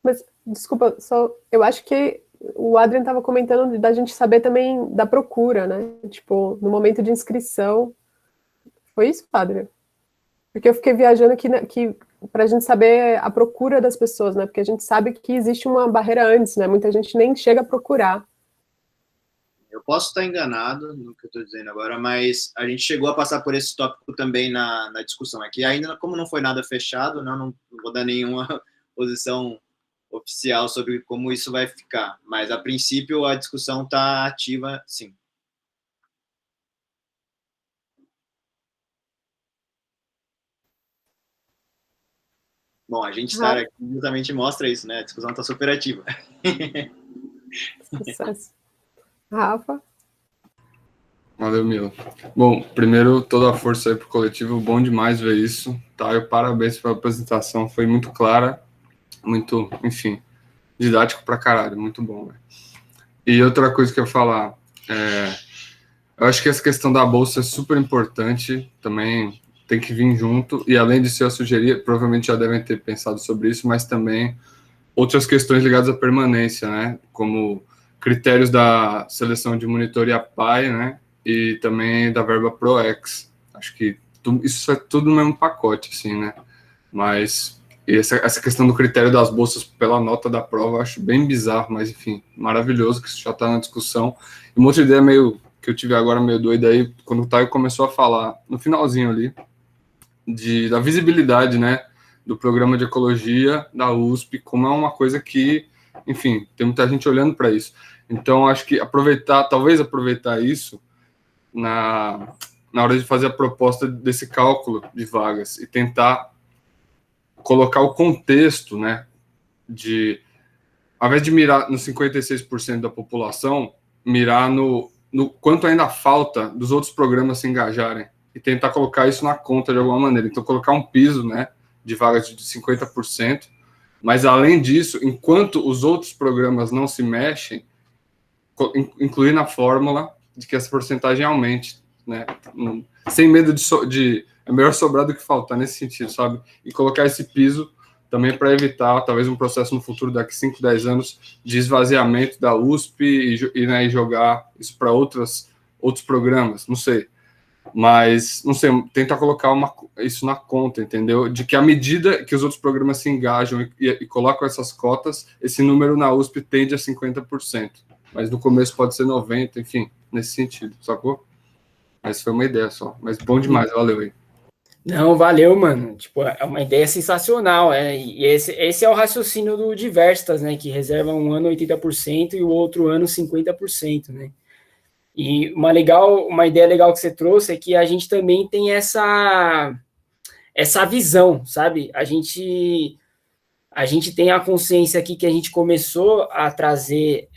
Mas, desculpa, eu acho que o Adrian estava comentando da gente saber também da procura, né? Tipo, no momento de inscrição. Foi isso, Adrian? Porque eu fiquei viajando que para a gente saber a procura das pessoas, né? Porque a gente sabe que existe uma barreira antes, né? Muita gente nem chega a procurar. Eu posso estar enganado no que eu estou dizendo agora, mas a gente chegou a passar por esse tópico também na discussão. Aqui ainda, como não foi nada fechado, não vou dar nenhuma posição oficial sobre como isso vai ficar, mas a princípio a discussão está ativa, sim. Bom, a gente estar aqui justamente mostra isso, né? A discussão está super ativa. Sucesso. Rafa? Valeu, Milo. Bom, primeiro, toda a força aí pro coletivo, bom demais ver isso, tá? Eu parabéns pela apresentação, foi muito clara, muito, enfim, didático pra caralho, muito bom, velho. E outra coisa que eu ia falar, eu acho que essa questão da bolsa é super importante, também tem que vir junto, e além disso eu sugeria, provavelmente já devem ter pensado sobre isso, mas também outras questões ligadas à permanência, né? Como critérios da seleção de monitor e APAE, né? E também da verba ProEx. Acho que isso é tudo no mesmo pacote, assim, né? Mas essa questão do critério das bolsas pela nota da prova, eu acho bem bizarro, mas enfim, maravilhoso que isso já está na discussão. E uma outra ideia que eu tive agora meio doida aí, quando o Taio começou a falar, no finalzinho ali, da visibilidade, né? Do programa de ecologia da USP, como é uma coisa que, enfim, tem muita gente olhando para isso. Então, acho que talvez aproveitar isso na hora de fazer a proposta desse cálculo de vagas e tentar colocar o contexto, né, ao invés de mirar nos 56% da população, mirar no quanto ainda falta dos outros programas se engajarem e tentar colocar isso na conta de alguma maneira. Então, colocar um piso, né, de vagas de 50%, mas, além disso, enquanto os outros programas não se mexem, incluir na fórmula de que essa porcentagem aumente, né? Sem medo de é melhor sobrar do que faltar nesse sentido, sabe? E colocar esse piso também para evitar, talvez, um processo no futuro, daqui 5, 10 anos, de esvaziamento da USP e jogar isso para outros programas, não sei. Mas, não sei, tentar colocar isso na conta, entendeu? De que à medida que os outros programas se engajam e colocam essas cotas, esse número na USP tende a 50%. Mas no começo pode ser 90%, enfim, nesse sentido, sacou? Mas foi uma ideia só. Mas bom demais, valeu aí. Não, valeu, mano. Tipo, é uma ideia sensacional, e esse é o raciocínio do Diversitas, né? Que reserva um ano 80% e o outro ano 50%, né? E uma ideia legal que você trouxe é que a gente também tem essa visão, sabe? A gente tem a consciência aqui que a gente começou a trazer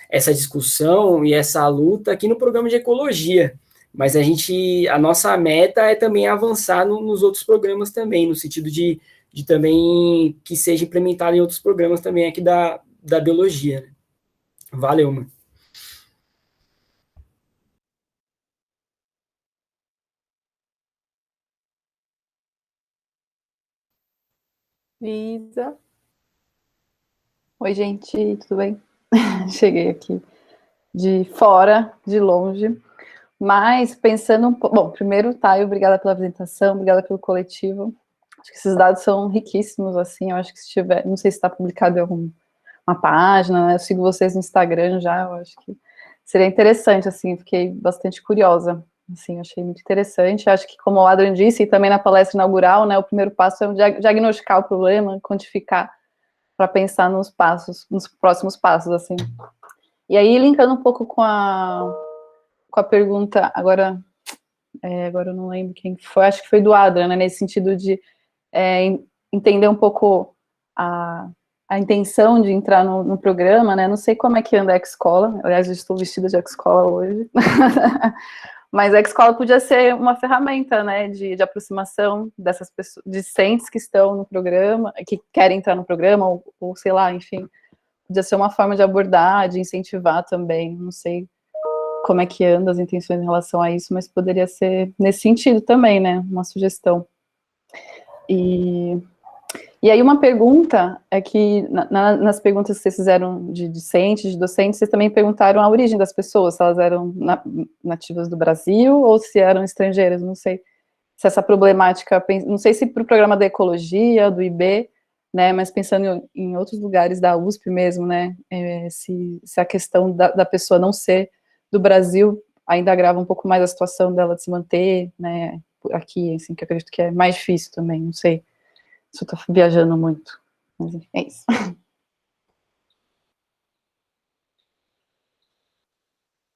essa discussão e essa luta aqui no programa de ecologia, mas a nossa meta é também avançar nos outros programas também, no sentido de também que seja implementado em outros programas também aqui da biologia. Né? Valeu, mano. Lisa. Oi, gente, tudo bem? Cheguei aqui de fora, de longe, mas pensando um pouco... Bom, primeiro, Thay, obrigada pela apresentação, obrigada pelo coletivo. Acho que esses dados são riquíssimos, assim, eu acho que se tiver... Não sei se está publicado em alguma página, né? Eu sigo vocês no Instagram já, eu acho que seria interessante, assim, fiquei bastante curiosa, assim, achei muito interessante. Acho que, como o Adrian disse, e também na palestra inaugural, né, o primeiro passo é diagnosticar o problema, quantificar, para pensar nos próximos passos, assim. E aí, linkando um pouco com a pergunta, agora eu não lembro quem foi, acho que foi do Adrian, né, nesse sentido de entender um pouco a intenção de entrar no programa, né, não sei como é que anda a X-Escola, aliás, eu estou vestida de X-Escola hoje, mas a X-Escola podia ser uma ferramenta, né, de aproximação dessas pessoas, discentes que estão no programa, que querem entrar no programa, ou sei lá, enfim, podia ser uma forma de abordar, de incentivar também, não sei como é que anda as intenções em relação a isso, mas poderia ser nesse sentido também, né, uma sugestão. E aí uma pergunta é que, nas perguntas que vocês fizeram de discentes, de docentes, vocês também perguntaram a origem das pessoas, se elas eram nativas do Brasil ou se eram estrangeiras, não sei se essa problemática, não sei se para o programa da ecologia, do IB, né, mas pensando em outros lugares da USP mesmo, né, se a questão da pessoa não ser do Brasil ainda agrava um pouco mais a situação dela de se manter, né, aqui, assim, que eu acredito que é mais difícil também, não sei. Se eu tô viajando muito. Mas enfim, é isso.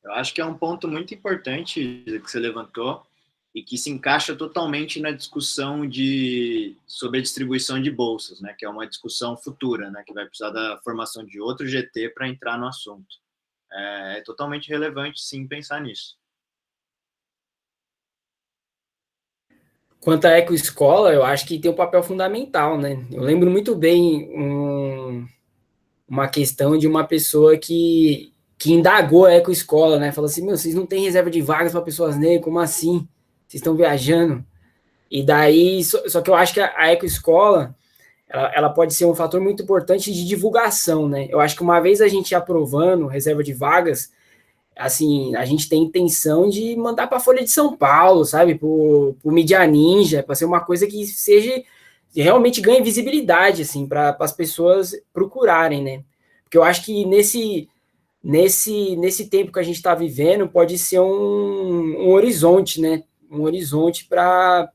Eu acho que é um ponto muito importante que você levantou e que se encaixa totalmente na discussão sobre a distribuição de bolsas, né, que é uma discussão futura, né, que vai precisar da formação de outro GT para entrar no assunto. É totalmente relevante, sim, pensar nisso. Quanto à ecoescola, eu acho que tem um papel fundamental, né? Eu lembro muito bem uma questão de uma pessoa que indagou a ecoescola, né? Falou assim, meu, vocês não têm reserva de vagas para pessoas negras, como assim? Vocês estão viajando? E daí, só que eu acho que a ecoescola, ela pode ser um fator muito importante de divulgação, né? Eu acho que uma vez a gente aprovando reserva de vagas, assim, a gente tem intenção de mandar para a Folha de São Paulo, sabe? Para o Mídia Ninja, para ser uma coisa que seja realmente ganhe visibilidade, assim, para as pessoas procurarem, né? Porque eu acho que nesse tempo que a gente está vivendo pode ser um horizonte, né? Um horizonte para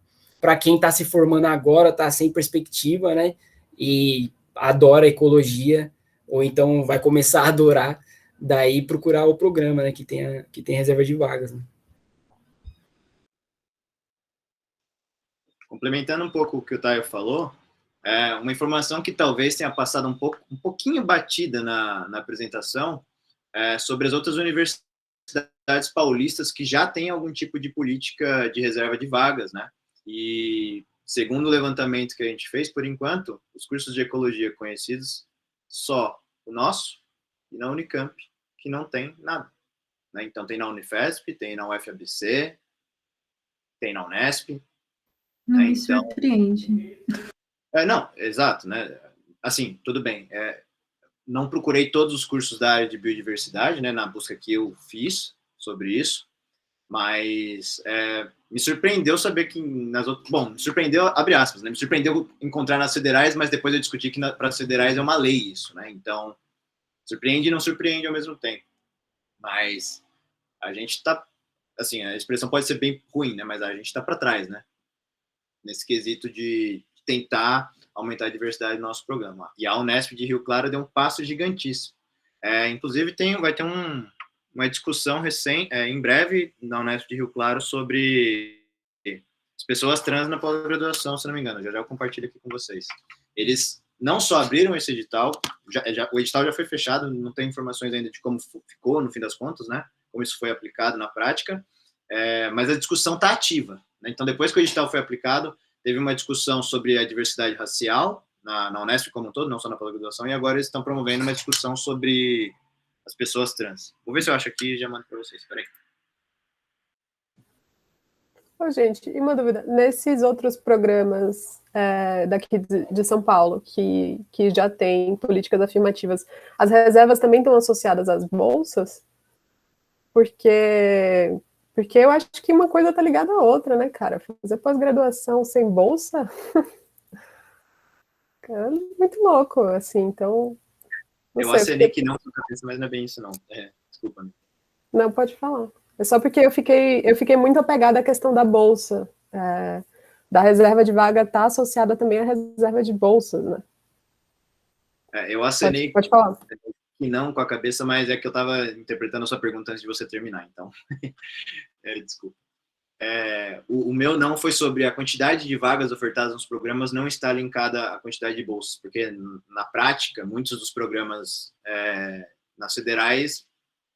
quem está se formando agora, está sem perspectiva, né? E adora ecologia, ou então vai começar a adorar, daí procurar o programa, né, que tem reserva de vagas. Né? Complementando um pouco o que o Taio falou, uma informação que talvez tenha passado um pouquinho batida na apresentação, sobre as outras universidades paulistas que já têm algum tipo de política de reserva de vagas, né? E segundo o levantamento que a gente fez, por enquanto, os cursos de ecologia conhecidos, só o nosso e na Unicamp, que não tem nada. Né? Então, tem na Unifesp, tem na UFABC, tem na Unesp. Não me surpreende. Não, exato, né? Assim, tudo bem. Não procurei todos os cursos da área de biodiversidade, né, na busca que eu fiz sobre isso, mas me surpreendeu saber que nas outras... Bom, me surpreendeu, abre aspas, né? Me surpreendeu encontrar nas federais, mas depois eu discuti que para as federais é uma lei isso, né? Então, surpreende e não surpreende ao mesmo tempo. Mas a gente está... Assim, a expressão pode ser bem ruim, né? Mas a gente está para trás, né? Nesse quesito de tentar aumentar a diversidade do nosso programa. E a Unesp de Rio Claro deu um passo gigantíssimo. Inclusive, vai ter uma discussão em breve, na Unesp de Rio Claro, sobre as pessoas trans na pós-graduação, se não me engano. Já eu compartilho aqui com vocês. Eles não só abriram esse edital, o edital já foi fechado, não tem informações ainda de como ficou, no fim das contas, né? Como isso foi aplicado na prática, mas a discussão está ativa, né? Então, depois que o edital foi aplicado, teve uma discussão sobre a diversidade racial, na Unesp como um todo, não só na pós-graduação, e agora eles estão promovendo uma discussão sobre as pessoas trans. Vou ver se eu acho aqui e já mando para vocês, peraí. Ô, gente, e uma dúvida, nesses outros programas daqui de São Paulo, que já tem políticas afirmativas, as reservas também estão associadas às bolsas? Porque eu acho que uma coisa tá ligada à outra, né, cara? Fazer pós-graduação sem bolsa... Cara, muito louco, assim, então... Eu acenei que não com a cabeça, mas não é bem isso, não. Desculpa. Não, pode falar. É só porque eu fiquei muito apegada à questão da bolsa. Da reserva de vaga tá associada também à reserva de bolsas, né? Eu acenei pode falar. Que não com a cabeça, mas é que eu estava interpretando a sua pergunta antes de você terminar, então. Desculpa. O meu não foi sobre a quantidade de vagas ofertadas nos programas não está linkada à quantidade de bolsas, porque na prática, muitos dos programas nas federais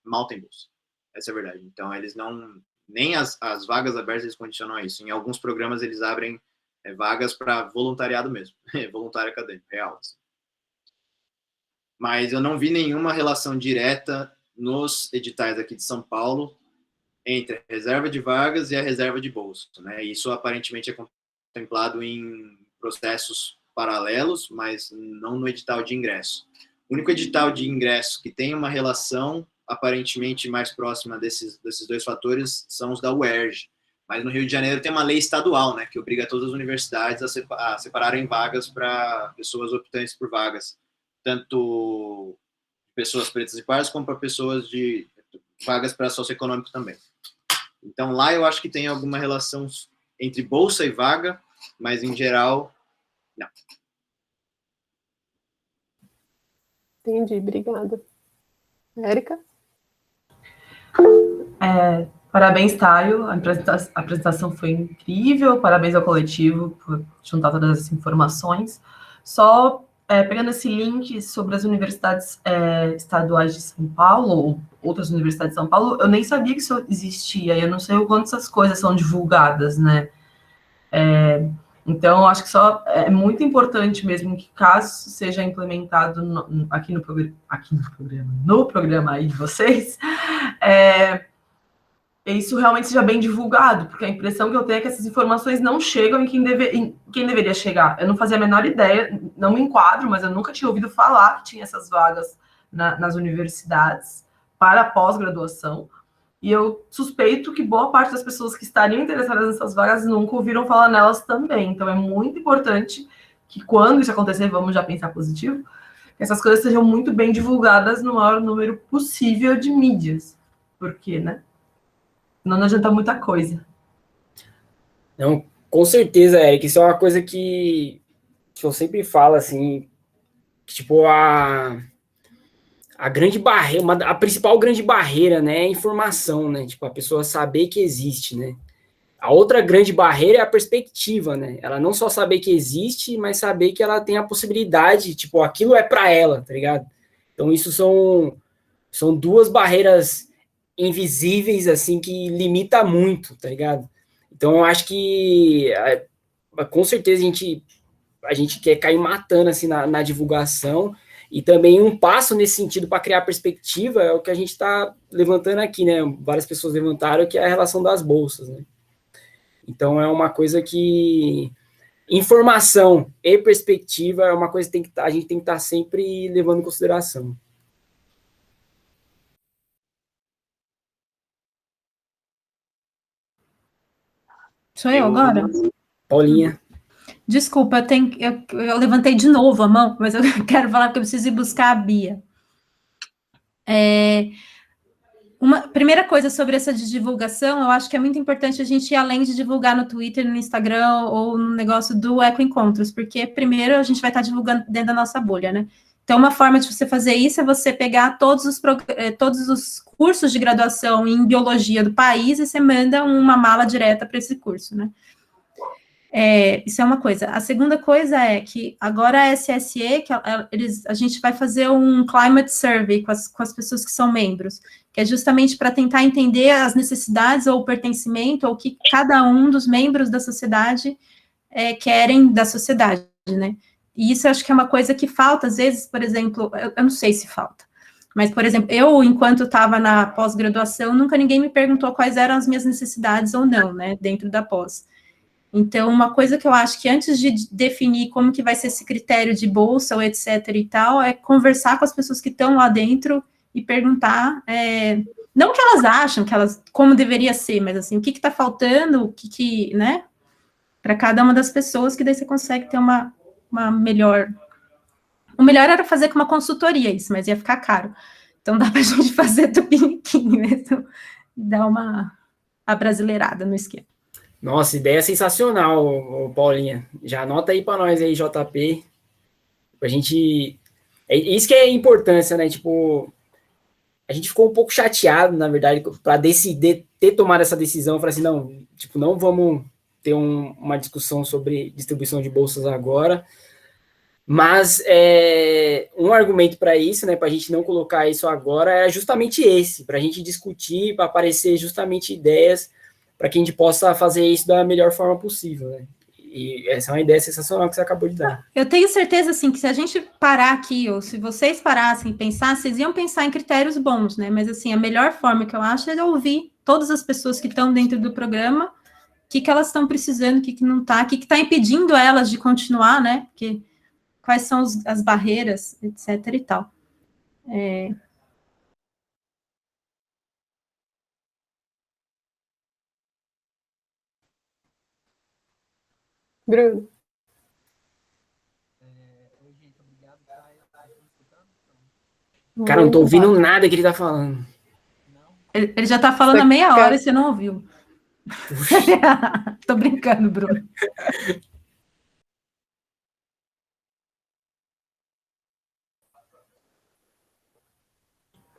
mal têm bolsa. Essa é a verdade. Então, eles não... Nem as vagas abertas eles condicionam a isso. Em alguns programas, eles abrem vagas para voluntariado mesmo. Voluntário acadêmico, real. Assim. Mas eu não vi nenhuma relação direta nos editais aqui de São Paulo entre a reserva de vagas e a reserva de bolsa, né? Isso aparentemente é contemplado em processos paralelos, mas não no edital de ingresso. O único edital de ingresso que tem uma relação aparentemente mais próxima desses dois fatores são os da UERJ. Mas no Rio de Janeiro tem uma lei estadual, né, que obriga todas as universidades a separarem vagas para pessoas optantes por vagas, tanto pessoas pretas e pardas como para pessoas de vagas para socioeconômico também. Então, lá eu acho que tem alguma relação entre bolsa e vaga, mas, em geral, não. Entendi, obrigada. Érica? Parabéns, Taio. A apresentação foi incrível. Parabéns ao coletivo por juntar todas essas informações. Só pegando esse link sobre as universidades estaduais de São Paulo, ou outras universidades de São Paulo, eu nem sabia que isso existia. Eu não sei o quanto essas coisas são divulgadas, né? Então, acho que só é muito importante mesmo que, caso seja implementado no programa aí de vocês, isso realmente seja bem divulgado, porque a impressão que eu tenho é que essas informações não chegam em quem deveria chegar. Eu não fazia a menor ideia, não me enquadro, mas eu nunca tinha ouvido falar que tinha essas vagas nas universidades para pós-graduação, e eu suspeito que boa parte das pessoas que estariam interessadas nessas vagas nunca ouviram falar nelas também. Então, é muito importante que, quando isso acontecer, vamos já pensar positivo, que essas coisas sejam muito bem divulgadas no maior número possível de mídias. Porque, né? Não adianta muita coisa. Não, com certeza, Eric. Isso é uma coisa que eu sempre falo, assim, que, tipo, a grande barreira, a principal grande barreira, né, é a informação, né, tipo, a pessoa saber que existe, né. A outra grande barreira é a perspectiva, né, ela não só saber que existe, mas saber que ela tem a possibilidade, tipo, aquilo é para ela, tá ligado? Então, isso são duas barreiras invisíveis, assim, que limita muito, tá ligado? Então, eu acho que, com certeza, a gente quer cair matando, assim, na divulgação, e também um passo nesse sentido para criar perspectiva é o que a gente está levantando aqui, né? Várias pessoas levantaram, que é a relação das bolsas, né? Então, é uma coisa que... Informação e perspectiva é uma coisa que a gente tem que estar sempre levando em consideração. Sou eu agora? Paulinha. Desculpa, eu levantei de novo a mão, mas eu quero falar porque eu preciso ir buscar a Bia. Uma primeira coisa sobre essa divulgação, eu acho que é muito importante a gente ir além de divulgar no Twitter, no Instagram ou no negócio do Eco Encontros, porque primeiro a gente vai estar divulgando dentro da nossa bolha, né? Então, uma forma de você fazer isso é você pegar todos os cursos de graduação em biologia do país e você manda uma mala direta para esse curso, né? Isso é uma coisa. A segunda coisa é que agora a SSE, a gente vai fazer um climate survey com as pessoas que são membros, que é justamente para tentar entender as necessidades ou o pertencimento, ou o que cada um dos membros da sociedade querem da sociedade, né? E isso eu acho que é uma coisa que falta, às vezes, por exemplo, eu não sei se falta, mas, por exemplo, eu, enquanto estava na pós-graduação, nunca ninguém me perguntou quais eram as minhas necessidades ou não, né, dentro da pós. Então, uma coisa que eu acho que antes de definir como que vai ser esse critério de bolsa ou etc e tal, é conversar com as pessoas que estão lá dentro e perguntar, não o que elas acham, como deveria ser, mas assim, o que está faltando, né, para cada uma das pessoas, que daí você consegue ter uma melhor... O melhor era fazer com uma consultoria isso, mas ia ficar caro. Então, dá para a gente fazer tupiniquim mesmo, dar uma abrasileirada no esquema. Nossa, ideia sensacional, Paulinha. Já anota aí para nós aí, JP. A gente... Isso que é a importância, né? Tipo, a gente ficou um pouco chateado, na verdade, para ter tomado essa decisão. Falar assim, não vamos ter uma discussão sobre distribuição de bolsas agora. Mas um argumento para isso, né, para a gente não colocar isso agora, é justamente esse, para a gente discutir, para aparecer justamente ideias para que a gente possa fazer isso da melhor forma possível, né? E essa é uma ideia sensacional que você acabou de dar. Eu tenho certeza, assim, que se a gente parar aqui, ou se vocês parassem e pensar, vocês iam pensar em critérios bons, né? Mas, assim, a melhor forma que eu acho é ouvir todas as pessoas que estão dentro do programa, o que elas estão precisando, o que não está, o que está impedindo elas de continuar, né? Porque quais são as barreiras, etc. e tal. Bruno. Cara, eu não tô ouvindo nada que ele tá falando. Ele já tá falando há meia hora e você não ouviu. Tô brincando, Bruno.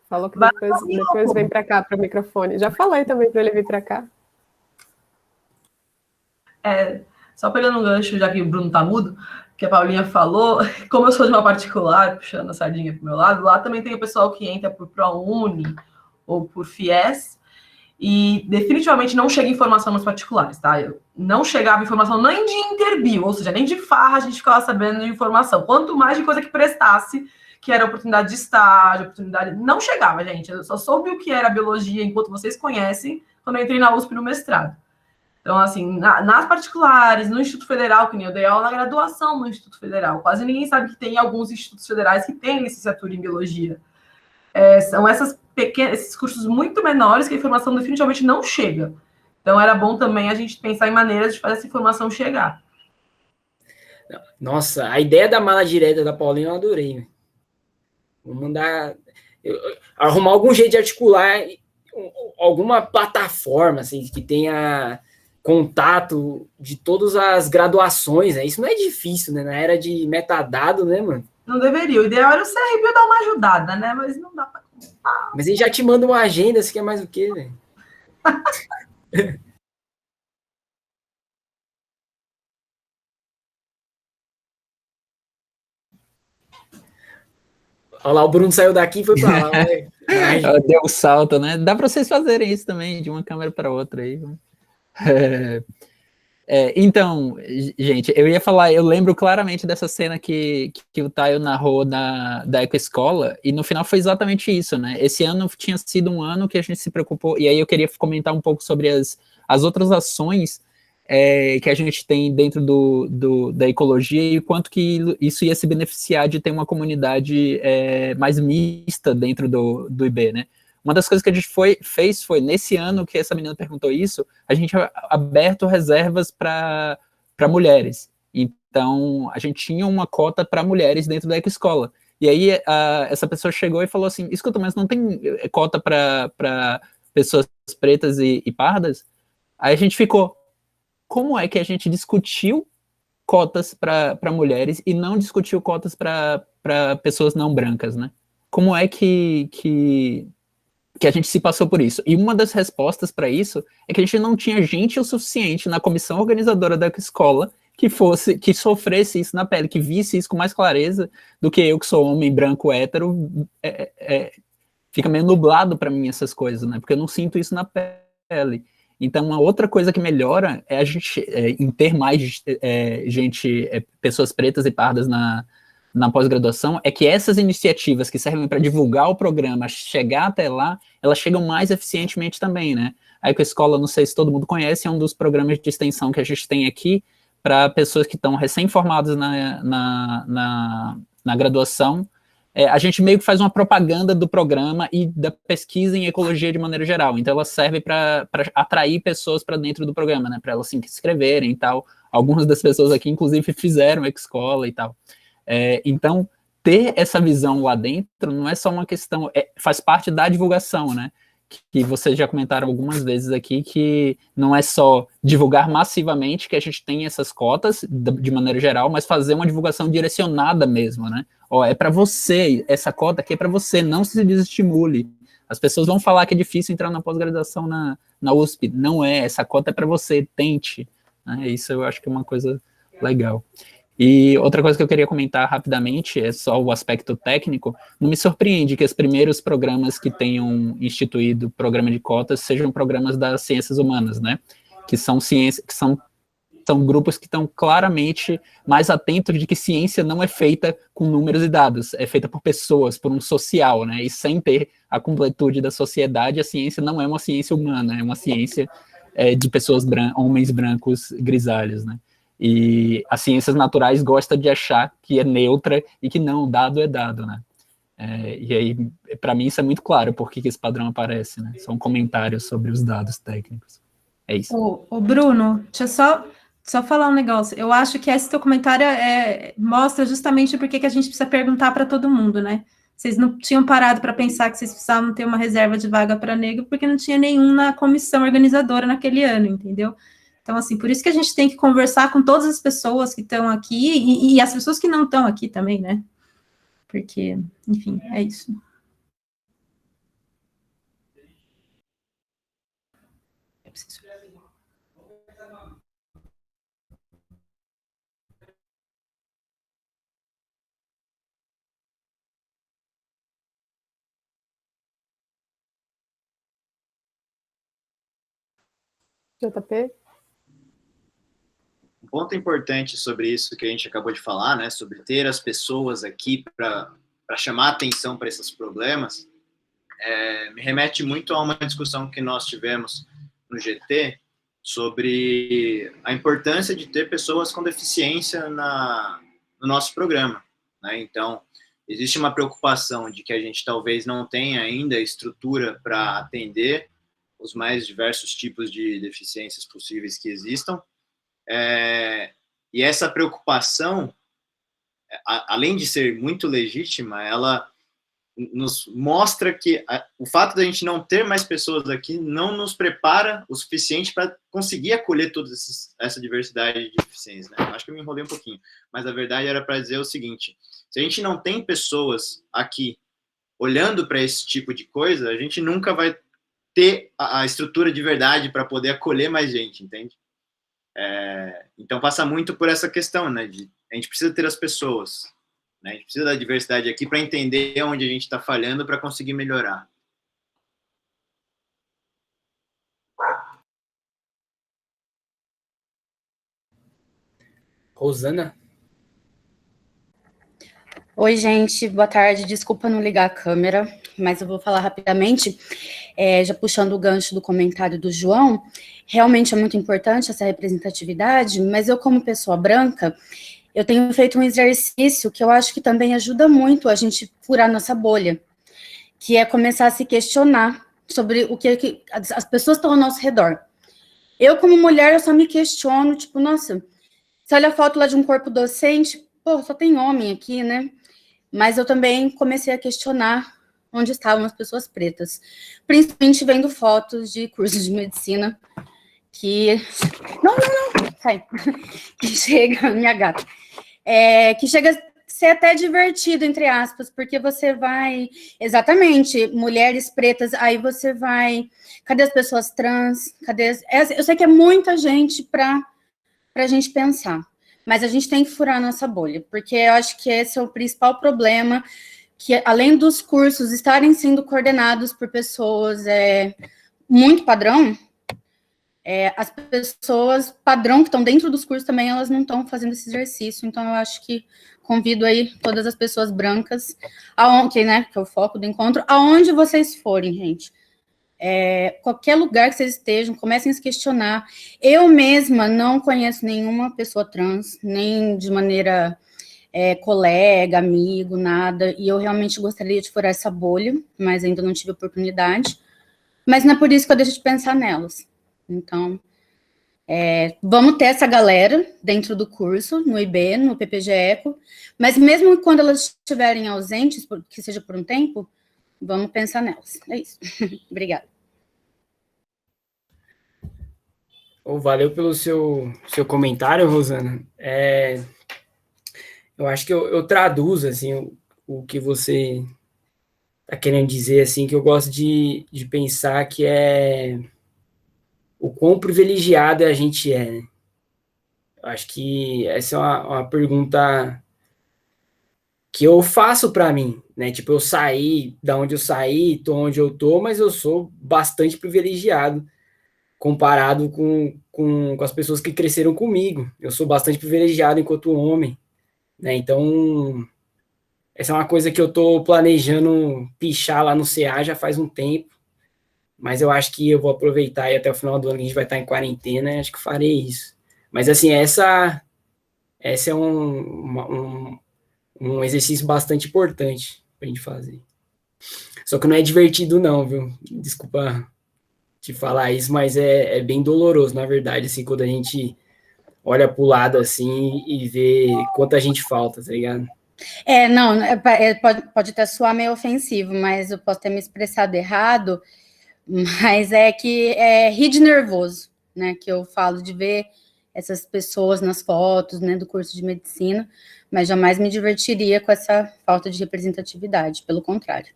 Falou que depois vem para cá, para o microfone. Já falei também para ele vir para cá. Só pegando um gancho, já que o Bruno tá mudo, que a Paulinha falou, como eu sou de uma particular, puxando a sardinha pro meu lado, lá também tem o pessoal que entra por ProUni ou por FIES, e definitivamente não chega informação nos particulares, tá? Não chegava informação nem de interview, ou seja, nem de farra a gente ficava sabendo de informação, quanto mais de coisa que prestasse, que era oportunidade de estágio, oportunidade... Não chegava, gente. Eu só soube o que era biologia, enquanto vocês conhecem, quando eu entrei na USP no mestrado. Então, assim, nas particulares, no Instituto Federal, que nem eu dei aula na graduação no Instituto Federal, quase ninguém sabe que tem alguns institutos federais que têm licenciatura em biologia. São esses cursos muito menores que a informação definitivamente não chega. Então, era bom também a gente pensar em maneiras de fazer essa informação chegar. Nossa, a ideia da mala direta da Paulinha eu adorei, né? Vou mandar... arrumar algum jeito de articular alguma plataforma, assim, que tenha contato de todas as graduações, né? Isso não é difícil, né? Na era de metadado, né, mano? Não deveria. O ideal era o CRB dar uma ajudada, né? Mas não dá pra... Mas ele já te manda uma agenda, você quer mais o quê, velho? Olha lá, o Bruno saiu daqui e foi pra lá. Deu um salto, né? Dá para vocês fazerem isso também, de uma câmera para outra aí. Então, gente, eu ia falar, eu lembro claramente dessa cena que o Taio narrou da Ecoescola, e no final foi exatamente isso, né? Esse ano tinha sido um ano que a gente se preocupou, e aí eu queria comentar um pouco sobre as outras ações que a gente tem dentro da ecologia e o quanto que isso ia se beneficiar de ter uma comunidade mais mista dentro do IB, né? Uma das coisas que a gente fez foi, nesse ano que essa menina perguntou isso, a gente aberto reservas para mulheres. Então, a gente tinha uma cota para mulheres dentro da Ecoescola. E aí, essa pessoa chegou e falou assim, escuta, mas não tem cota para pessoas pretas e pardas? Aí a gente ficou, como é que a gente discutiu cotas para mulheres e não discutiu cotas para para pessoas não brancas, né? Como é que a gente se passou por isso? E uma das respostas para isso é que a gente não tinha gente o suficiente na comissão organizadora da escola que sofresse isso na pele, que visse isso com mais clareza do que eu, que sou homem branco hétero, fica meio nublado para mim essas coisas, né? Porque eu não sinto isso na pele. Então, uma outra coisa que melhora é a gente, em ter mais pessoas pretas e pardas na pós-graduação, é que essas iniciativas que servem para divulgar o programa, chegar até lá, elas chegam mais eficientemente também, né? A Ecoescola, não sei se todo mundo conhece, é um dos programas de extensão que a gente tem aqui para pessoas que estão recém-formadas na graduação. A gente meio que faz uma propaganda do programa e da pesquisa em ecologia de maneira geral. Então, ela serve para atrair pessoas para dentro do programa, né? Para elas se inscreverem e tal. Algumas das pessoas aqui, inclusive, fizeram Ecoescola e tal. Então, ter essa visão lá dentro não é só uma questão, faz parte da divulgação, né? Que vocês já comentaram algumas vezes aqui, que não é só divulgar massivamente que a gente tem essas cotas, de maneira geral, mas fazer uma divulgação direcionada mesmo, né? É para você, essa cota aqui é para você, não se desestimule. As pessoas vão falar que é difícil entrar na pós-graduação na USP, não é, essa cota é para você, tente. Né? Isso eu acho que é uma coisa legal. E outra coisa que eu queria comentar rapidamente é só o aspecto técnico. Não me surpreende que os primeiros programas que tenham instituído programa de cotas sejam programas das ciências humanas, né? Que são grupos que estão claramente mais atentos de que ciência não é feita com números e dados, é feita por pessoas, por um social, né? E sem ter a completude da sociedade, a ciência não é uma ciência humana, é uma ciência de pessoas homens brancos grisalhos, né? E as ciências naturais gostam de achar que é neutra e que não, dado é dado, né? E aí, para mim, isso é muito claro por que esse padrão aparece, né? São comentários sobre os dados técnicos. É isso. Ô Bruno, deixa eu só falar um negócio. Eu acho que esse teu comentário mostra justamente por que a gente precisa perguntar para todo mundo, né? Vocês não tinham parado para pensar que vocês precisavam ter uma reserva de vaga para negro, porque não tinha nenhum na comissão organizadora naquele ano, entendeu? Então, assim, por isso que a gente tem que conversar com todas as pessoas que estão aqui e as pessoas que não estão aqui também, né? Porque, enfim, é isso. JP? Um ponto importante sobre isso que a gente acabou de falar, né, sobre ter as pessoas aqui para chamar atenção para esses problemas, me remete muito a uma discussão que nós tivemos no GT sobre a importância de ter pessoas com deficiência no nosso programa, né? Então, existe uma preocupação de que a gente talvez não tenha ainda estrutura para atender os mais diversos tipos de deficiências possíveis que existam. E essa preocupação, além de ser muito legítima, ela nos mostra que o fato de a gente não ter mais pessoas aqui não nos prepara o suficiente para conseguir acolher toda essa diversidade de deficiências, né? Acho que eu me enrolei um pouquinho, mas a verdade era para dizer o seguinte: se a gente não tem pessoas aqui olhando para esse tipo de coisa, a gente nunca vai ter a estrutura de verdade para poder acolher mais gente, entende? Então passa muito por essa questão, né? A gente precisa ter as pessoas, né? A gente precisa da diversidade aqui para entender onde a gente está falhando para conseguir melhorar. Rosana? Oi, gente, boa tarde. Desculpa não ligar a câmera, mas eu vou falar rapidamente, já puxando o gancho do comentário do João. Realmente é muito importante essa representatividade, mas eu, como pessoa branca, eu tenho feito um exercício que eu acho que também ajuda muito a gente furar nossa bolha, que é começar a se questionar sobre o que as pessoas estão ao nosso redor. Eu, como mulher, eu só me questiono, tipo, nossa, você olha a foto lá de um corpo docente, pô, só tem homem aqui, né? Mas eu também comecei a questionar onde estavam as pessoas pretas, principalmente vendo fotos de cursos de medicina que... Não, sai. Que chega, minha gata. Que chega a ser até divertido, entre aspas, porque você vai, exatamente, mulheres pretas, aí você vai, cadê as pessoas trans, eu sei que é muita gente para a gente pensar, mas a gente tem que furar a nossa bolha, porque eu acho que esse é o principal problema, que além dos cursos estarem sendo coordenados por pessoas muito padrão, as pessoas padrão que estão dentro dos cursos também, elas não estão fazendo esse exercício, então eu acho que convido aí todas as pessoas brancas, né, que é o foco do encontro, aonde vocês forem, gente, qualquer lugar que vocês estejam, comecem a se questionar. Eu mesma não conheço nenhuma pessoa trans, nem de maneira colega, amigo, nada, e eu realmente gostaria de furar essa bolha, mas ainda não tive oportunidade, mas não é por isso que eu deixo de pensar nelas. Então, vamos ter essa galera dentro do curso, no IB, no PPG-ECO, mas mesmo quando elas estiverem ausentes, que seja por um tempo, vamos pensar nelas. É isso. Obrigada. Valeu pelo seu comentário, Rosana. Eu acho que eu traduzo assim, o que você está querendo dizer, assim, que eu gosto de pensar que é o quão privilegiado a gente é, né? Eu acho que essa é uma pergunta que eu faço para mim, né? Tipo, eu saí da onde eu saí, tô onde eu tô, mas eu sou bastante privilegiado comparado com as pessoas que cresceram comigo. Eu sou bastante privilegiado enquanto homem, né? Então, essa é uma coisa que eu tô planejando pichar lá no CA já faz um tempo, mas eu acho que eu vou aproveitar e até o final do ano que a gente vai estar em quarentena, acho que farei isso. Mas, assim, essa é um exercício bastante importante pra gente fazer. Só que não é divertido não, viu? Desculpa te falar isso, mas é bem doloroso, na verdade, assim, quando a gente olha pro lado, assim, e vê quanta gente falta, tá ligado? Não, pode até soar meio ofensivo, mas eu posso ter me expressado errado, mas é que rir de nervoso, né, que eu falo de ver essas pessoas nas fotos, né, do curso de medicina, mas jamais me divertiria com essa falta de representatividade, pelo contrário.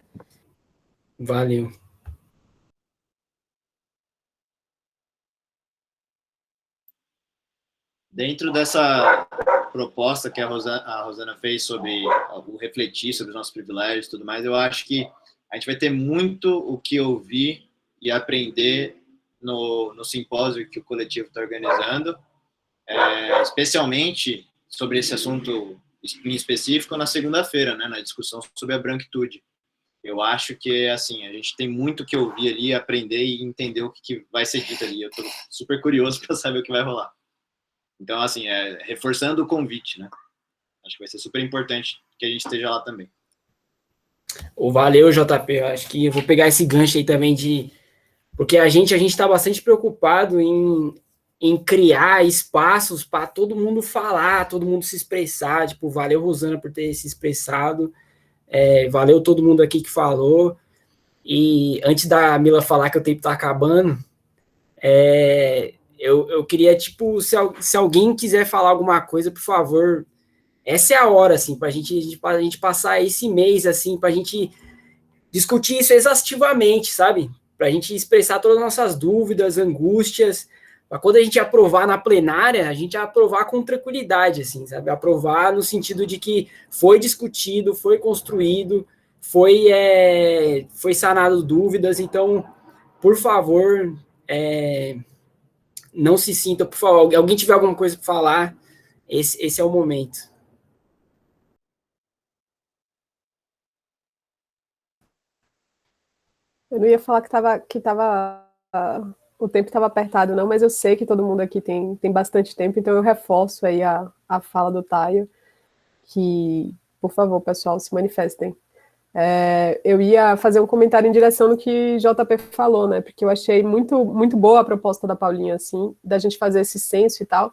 Valeu. Dentro dessa proposta que a Rosana fez sobre o refletir sobre os nossos privilégios e tudo mais, eu acho que a gente vai ter muito o que ouvir e aprender no simpósio que o coletivo está organizando, especialmente sobre esse assunto em específico na segunda-feira, né, na discussão sobre a branquitude. Eu acho que, assim, a gente tem muito que ouvir ali, aprender e entender o que vai ser dito ali. Eu estou super curioso para saber o que vai rolar. Então, assim, reforçando o convite, né? Acho que vai ser super importante que a gente esteja lá também. Valeu, JP. Eu acho que eu vou pegar esse gancho aí também porque a gente está bastante preocupado em criar espaços para todo mundo falar, todo mundo se expressar. Tipo, valeu, Rosana, por ter se expressado. Valeu todo mundo aqui que falou. E antes da Mila falar que o tempo está acabando, eu queria, tipo, se alguém quiser falar alguma coisa, por favor, essa é a hora, assim, para a gente passar esse mês, assim, para a gente discutir isso exaustivamente, sabe? Para a gente expressar todas as nossas dúvidas, angústias, para quando a gente aprovar na plenária, a gente aprovar com tranquilidade, assim, sabe? Aprovar no sentido de que foi discutido, foi construído, foi sanado dúvidas, então, por favor, não se sinta, por favor, alguém tiver alguma coisa para falar, esse é o momento. Eu não ia falar que o tempo estava apertado, não, mas eu sei que todo mundo aqui tem bastante tempo, então eu reforço aí a fala do Taio, que, por favor, pessoal, se manifestem. Eu ia fazer um comentário em direção no que JP falou, né, porque eu achei muito, muito boa a proposta da Paulinha, assim, da gente fazer esse censo e tal,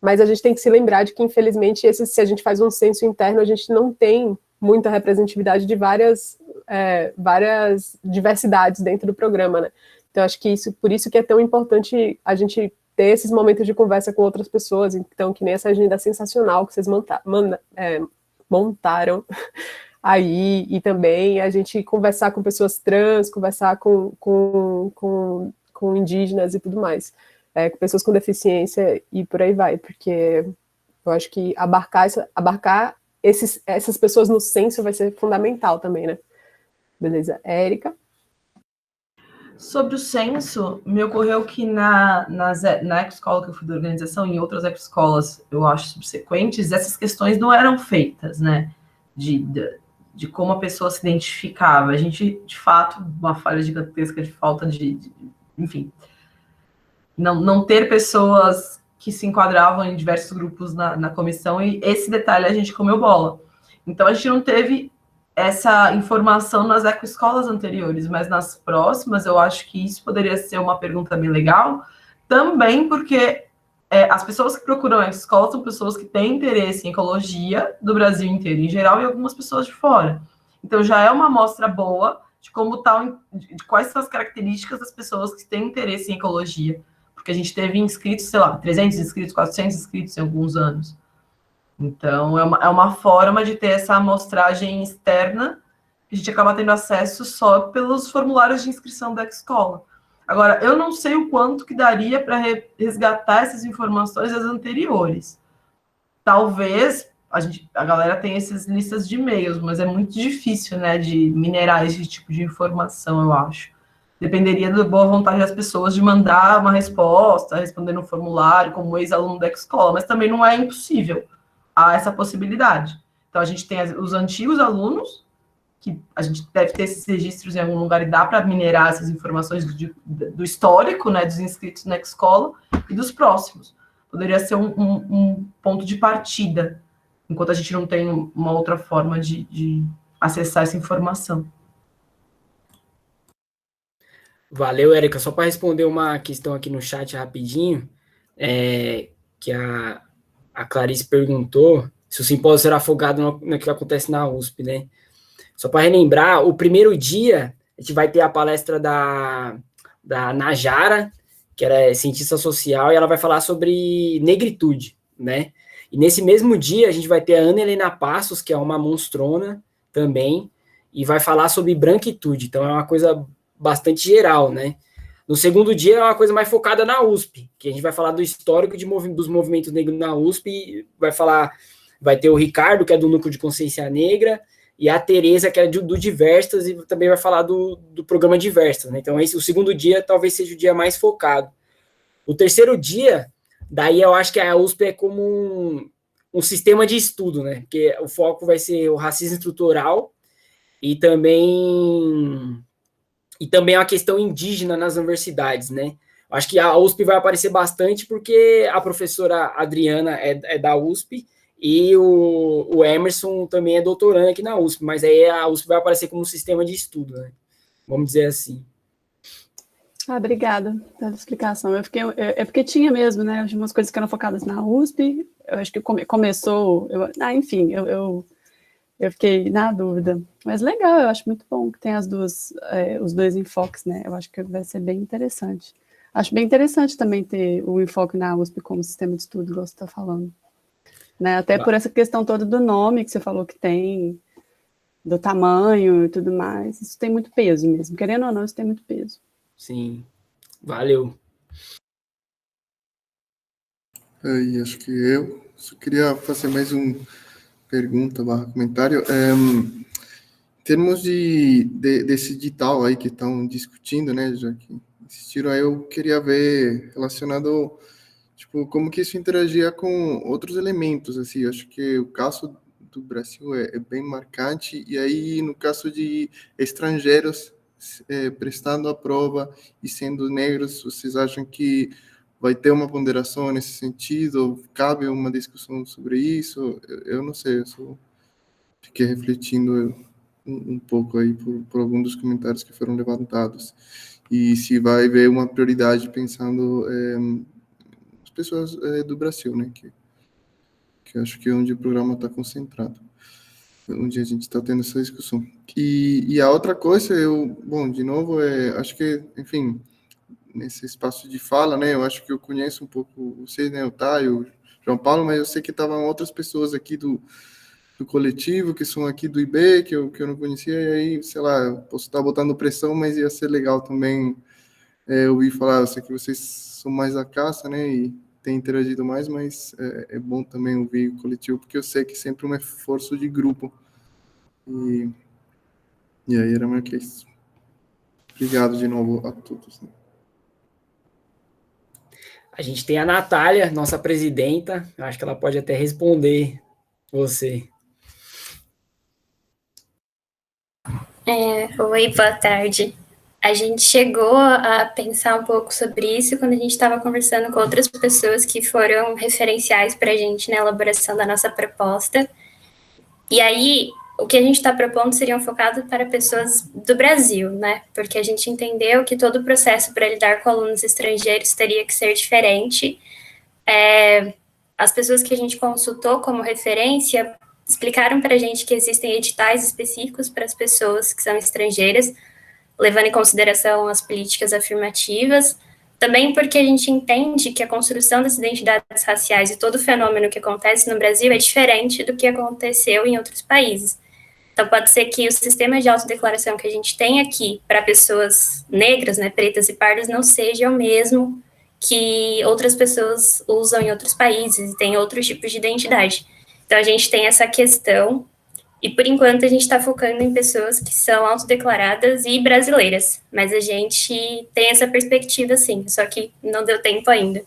mas a gente tem que se lembrar de que, infelizmente, se a gente faz um censo interno, a gente não tem muita representatividade de várias diversidades dentro do programa, né? Então, acho que por isso que é tão importante a gente ter esses momentos de conversa com outras pessoas, então, que nem essa agenda sensacional que vocês montaram aí, e também a gente conversar com pessoas trans, conversar com indígenas e tudo mais, com pessoas com deficiência e por aí vai, porque eu acho que abarcar essas pessoas no censo vai ser fundamental também, né? Beleza. Érica? Sobre o censo, me ocorreu que na ecoescola que eu fui da organização, e em outras ecoescolas, eu acho, subsequentes, essas questões não eram feitas, né? De como a pessoa se identificava. A gente, de fato, uma falha gigantesca de falta enfim, não ter pessoas que se enquadravam em diversos grupos na comissão, e esse detalhe a gente comeu bola. Então, a gente não teve essa informação nas ecoescolas anteriores, mas nas próximas, eu acho que isso poderia ser uma pergunta bem legal, também porque as pessoas que procuram a escola são pessoas que têm interesse em ecologia do Brasil inteiro, em geral, e algumas pessoas de fora. Então, já é uma amostra boa de como tal, de quais são as características das pessoas que têm interesse em ecologia, porque a gente teve inscritos, sei lá, 300 inscritos, 400 inscritos em alguns anos. Então, é uma forma de ter essa amostragem externa, que a gente acaba tendo acesso só pelos formulários de inscrição da escola. Agora, eu não sei o quanto que daria para resgatar essas informações das anteriores. Talvez a galera tenha essas listas de e-mails, mas é muito difícil, né, de minerar esse tipo de informação, eu acho. Dependeria da boa vontade das pessoas de mandar uma resposta, responder no formulário, como ex-aluno da escola, mas também não é impossível. Há essa possibilidade. Então, a gente tem os antigos alunos, que a gente deve ter esses registros em algum lugar e dá para minerar essas informações do histórico, né, dos inscritos na escola, e dos próximos. Poderia ser um ponto de partida, enquanto a gente não tem uma outra forma de acessar essa informação. Valeu, Érica. Só para responder uma questão aqui no chat rapidinho, que a Clarice perguntou se o simpósio será focado no que acontece na USP, né? Só para relembrar, o primeiro dia a gente vai ter a palestra da Najara, que ela é cientista social, e ela vai falar sobre negritude, né? E nesse mesmo dia a gente vai ter a Ana Helena Passos, que é uma monstrona também, e vai falar sobre branquitude, então é uma coisa bastante geral, né? No segundo dia é uma coisa mais focada na USP, que a gente vai falar do histórico dos movimentos negros na USP, vai ter o Ricardo, que é do Núcleo de Consciência Negra, e a Tereza, que é do Diversas, e também vai falar do programa Diversas, né? Então, o segundo dia talvez seja o dia mais focado. O terceiro dia, daí eu acho que a USP é como um sistema de estudo, né? Porque o foco vai ser o racismo estrutural e também a questão indígena nas universidades, né? Acho que a USP vai aparecer bastante porque a professora Adriana é da USP e o Emerson também é doutorando aqui na USP, mas aí a USP vai aparecer como um sistema de estudo, né? Vamos dizer assim. Obrigada pela explicação. Porque tinha mesmo, né? Umas coisas que eram focadas na USP. Eu acho que começou. Enfim, eu fiquei na dúvida. Mas legal, eu acho muito bom que tem os dois enfoques, né? Eu acho que vai ser bem interessante. Acho bem interessante também ter o enfoque na USP como sistema de estudo, igual você está falando. Né? Até por essa questão toda do nome que você falou que tem, do tamanho e tudo mais. Isso tem muito peso mesmo. Querendo ou não, isso tem muito peso. Sim, valeu. Aí, acho que eu só queria fazer mais uma pergunta / comentário. Em termos desse edital aí que estão discutindo, né, já que insistiram, aí eu queria ver relacionado, tipo, como que isso interagia com outros elementos, assim, eu acho que o caso do Brasil é bem marcante, e aí no caso de estrangeiros prestando a prova e sendo negros, vocês acham que vai ter uma ponderação nesse sentido? Cabe uma discussão sobre isso? Eu não sei, eu só fiquei refletindo um pouco aí por alguns dos comentários que foram levantados. E se vai haver uma prioridade pensando as pessoas do Brasil, né? Que acho que é onde o programa está concentrado. Onde a gente está tendo essa discussão. E a outra coisa, de novo, acho que, enfim, nesse espaço de fala, né, eu acho que eu conheço um pouco vocês, né, o Taio, o João Paulo, mas eu sei que estavam outras pessoas aqui do coletivo, que são aqui do IB, que eu não conhecia, e aí, sei lá, eu posso estar botando pressão, mas ia ser legal também ouvir falar, eu sei que vocês são mais da caça, né, e têm interagido mais, mas é bom também ouvir o coletivo, porque eu sei que sempre é um esforço de grupo. E aí era meio que isso. Obrigado de novo a todos. Né? A gente tem a Natália, nossa presidenta, acho que ela pode até responder você. Oi, boa tarde. A gente chegou a pensar um pouco sobre isso quando a gente estava conversando com outras pessoas que foram referenciais para a gente na elaboração da nossa proposta. E aí, o que a gente está propondo seria focado para pessoas do Brasil, né? Porque a gente entendeu que todo o processo para lidar com alunos estrangeiros teria que ser diferente. As pessoas que a gente consultou como referência explicaram para a gente que existem editais específicos para as pessoas que são estrangeiras, levando em consideração as políticas afirmativas, também porque a gente entende que a construção das identidades raciais e todo o fenômeno que acontece no Brasil é diferente do que aconteceu em outros países. Então, pode ser que o sistema de autodeclaração que a gente tem aqui para pessoas negras, né, pretas e pardas, não seja o mesmo que outras pessoas usam em outros países e tem outros tipos de identidade. Então, a gente tem essa questão, e por enquanto a gente está focando em pessoas que são autodeclaradas e brasileiras, mas a gente tem essa perspectiva, sim, só que não deu tempo ainda.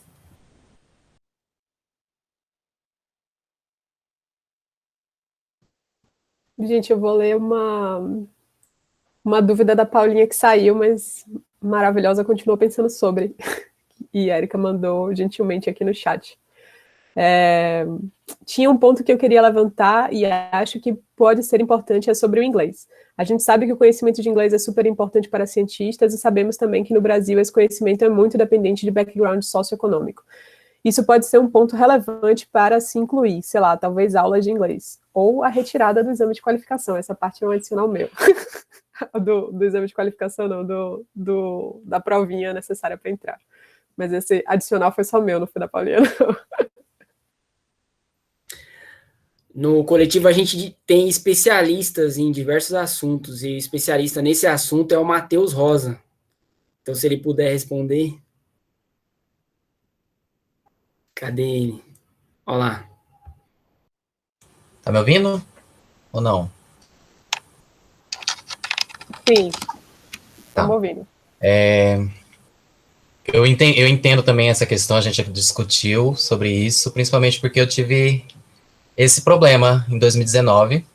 Gente, eu vou ler uma dúvida da Paulinha que saiu, mas maravilhosa, continuou pensando sobre. E a Erika mandou gentilmente aqui no chat. Tinha um ponto que eu queria levantar e acho que pode ser importante, é sobre o inglês. A gente sabe que o conhecimento de inglês é super importante para cientistas e sabemos também que no Brasil esse conhecimento é muito dependente de background socioeconômico. Isso pode ser um ponto relevante para se incluir, sei lá, talvez aulas de inglês, ou a retirada do exame de qualificação, essa parte é um adicional meu. do exame de qualificação não, da provinha necessária para entrar. Mas esse adicional foi só meu, não foi da Paulinha, não. No coletivo, a gente tem especialistas em diversos assuntos, e o especialista nesse assunto é o Matheus Rosa. Então, se ele puder responder. Cadê ele? Olha lá. Tá me ouvindo? Ou não? Sim, estamos ouvindo. Eu entendo também essa questão, a gente discutiu sobre isso, principalmente porque eu tive esse problema em 2019.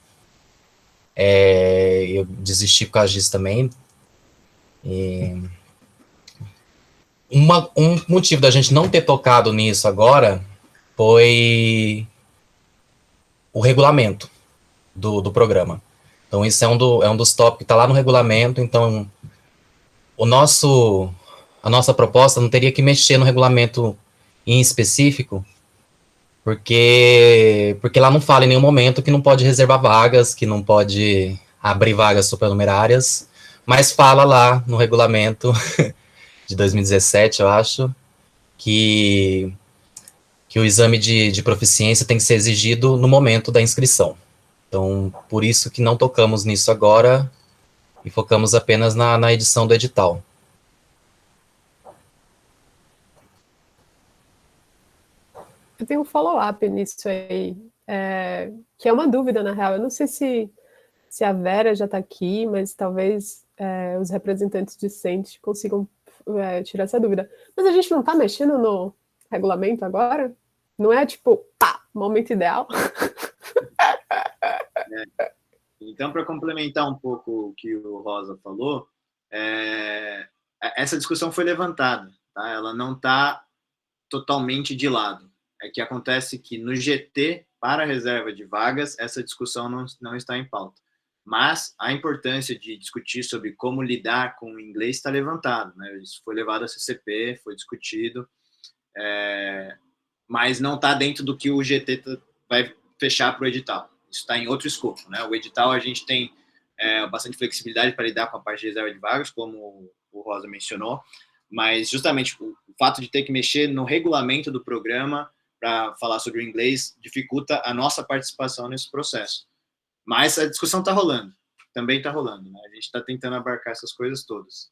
Eu desisti por causa disso também. Um motivo da gente não ter tocado nisso agora foi o regulamento do programa. Então, isso é um dos tópicos que está lá no regulamento. Então, a nossa proposta não teria que mexer no regulamento em específico, porque lá não fala em nenhum momento que não pode reservar vagas, que não pode abrir vagas supernumerárias, mas fala lá no regulamento de 2017, eu acho, que o exame de proficiência tem que ser exigido no momento da inscrição. Então, por isso que não tocamos nisso agora e focamos apenas na edição do edital. Eu tenho um follow-up nisso aí, que é uma dúvida, na real. Eu não sei se a Vera já está aqui, mas talvez os representantes discentes consigam tirar essa dúvida. Mas a gente não está mexendo no regulamento agora? Não é tipo, momento ideal? Então, para complementar um pouco o que o Rosa falou, essa discussão foi levantada, tá? Ela não está totalmente de lado. É que acontece que no GT, para a reserva de vagas, essa discussão não está em pauta. Mas a importância de discutir sobre como lidar com o inglês está levantado, né? Isso foi levado à CCP, foi discutido, mas não está dentro do que o GT vai fechar para o edital. Isso está em outro escopo, né? O edital, a gente tem bastante flexibilidade para lidar com a parte de reserva de vagas, como o Rosa mencionou, mas justamente o fato de ter que mexer no regulamento do programa para falar sobre o inglês dificulta a nossa participação nesse processo. Mas a discussão está rolando, também está rolando, né? A gente está tentando abarcar essas coisas todas.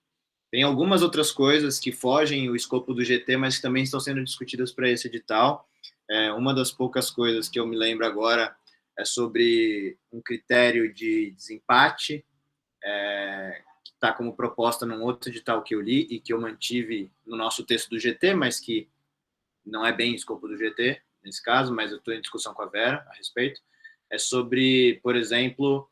Tem algumas outras coisas que fogem o escopo do GT, mas que também estão sendo discutidas para esse edital. Uma das poucas coisas que eu me lembro agora é sobre um critério de desempate, que está como proposta num outro edital que eu li e que eu mantive no nosso texto do GT, mas que não é bem o escopo do GT, nesse caso, mas eu estou em discussão com a Vera a respeito. É sobre, por exemplo,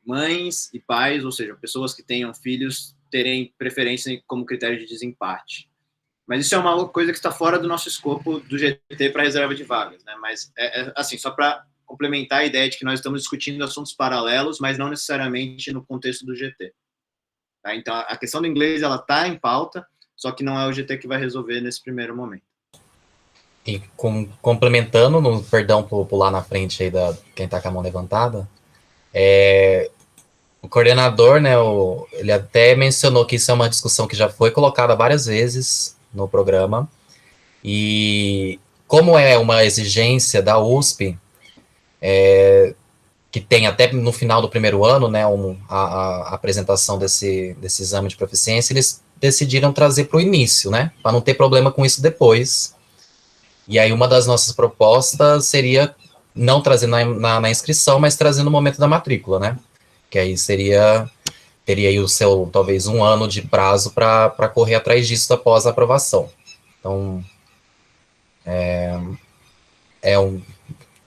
mães e pais, ou seja, pessoas que tenham filhos, terem preferência como critério de desempate. Mas isso é uma coisa que está fora do nosso escopo do GT para reserva de vagas, né? Mas, assim, só para complementar a ideia de que nós estamos discutindo assuntos paralelos, mas não necessariamente no contexto do GT. Tá? Então, a questão do inglês, ela está em pauta, só que não é o GT que vai resolver nesse primeiro momento. E complementando, perdão por pular na frente aí da quem está com a mão levantada, o coordenador, né, ele até mencionou que isso é uma discussão que já foi colocada várias vezes no programa, e como é uma exigência da USP, que tem até no final do primeiro ano, né, a apresentação desse exame de proficiência, eles decidiram trazer para o início, né, para não ter problema com isso depois. E aí uma das nossas propostas seria não trazer na inscrição, mas trazer no momento da matrícula, né, que aí teria aí o seu, talvez, 1 ano de prazo para correr atrás disso após a aprovação. Então,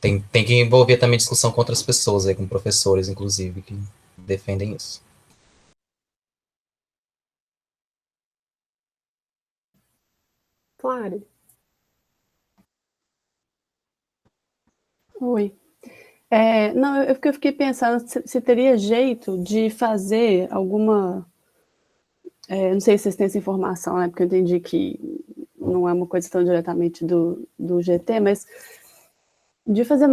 tem que envolver também discussão com outras pessoas, aí, com professores, inclusive, que defendem isso. Claro. Oi. Não, eu fiquei pensando se teria jeito de fazer alguma... não sei se vocês têm essa informação, né? Porque eu entendi que não é uma coisa tão diretamente do GT, mas de fazer...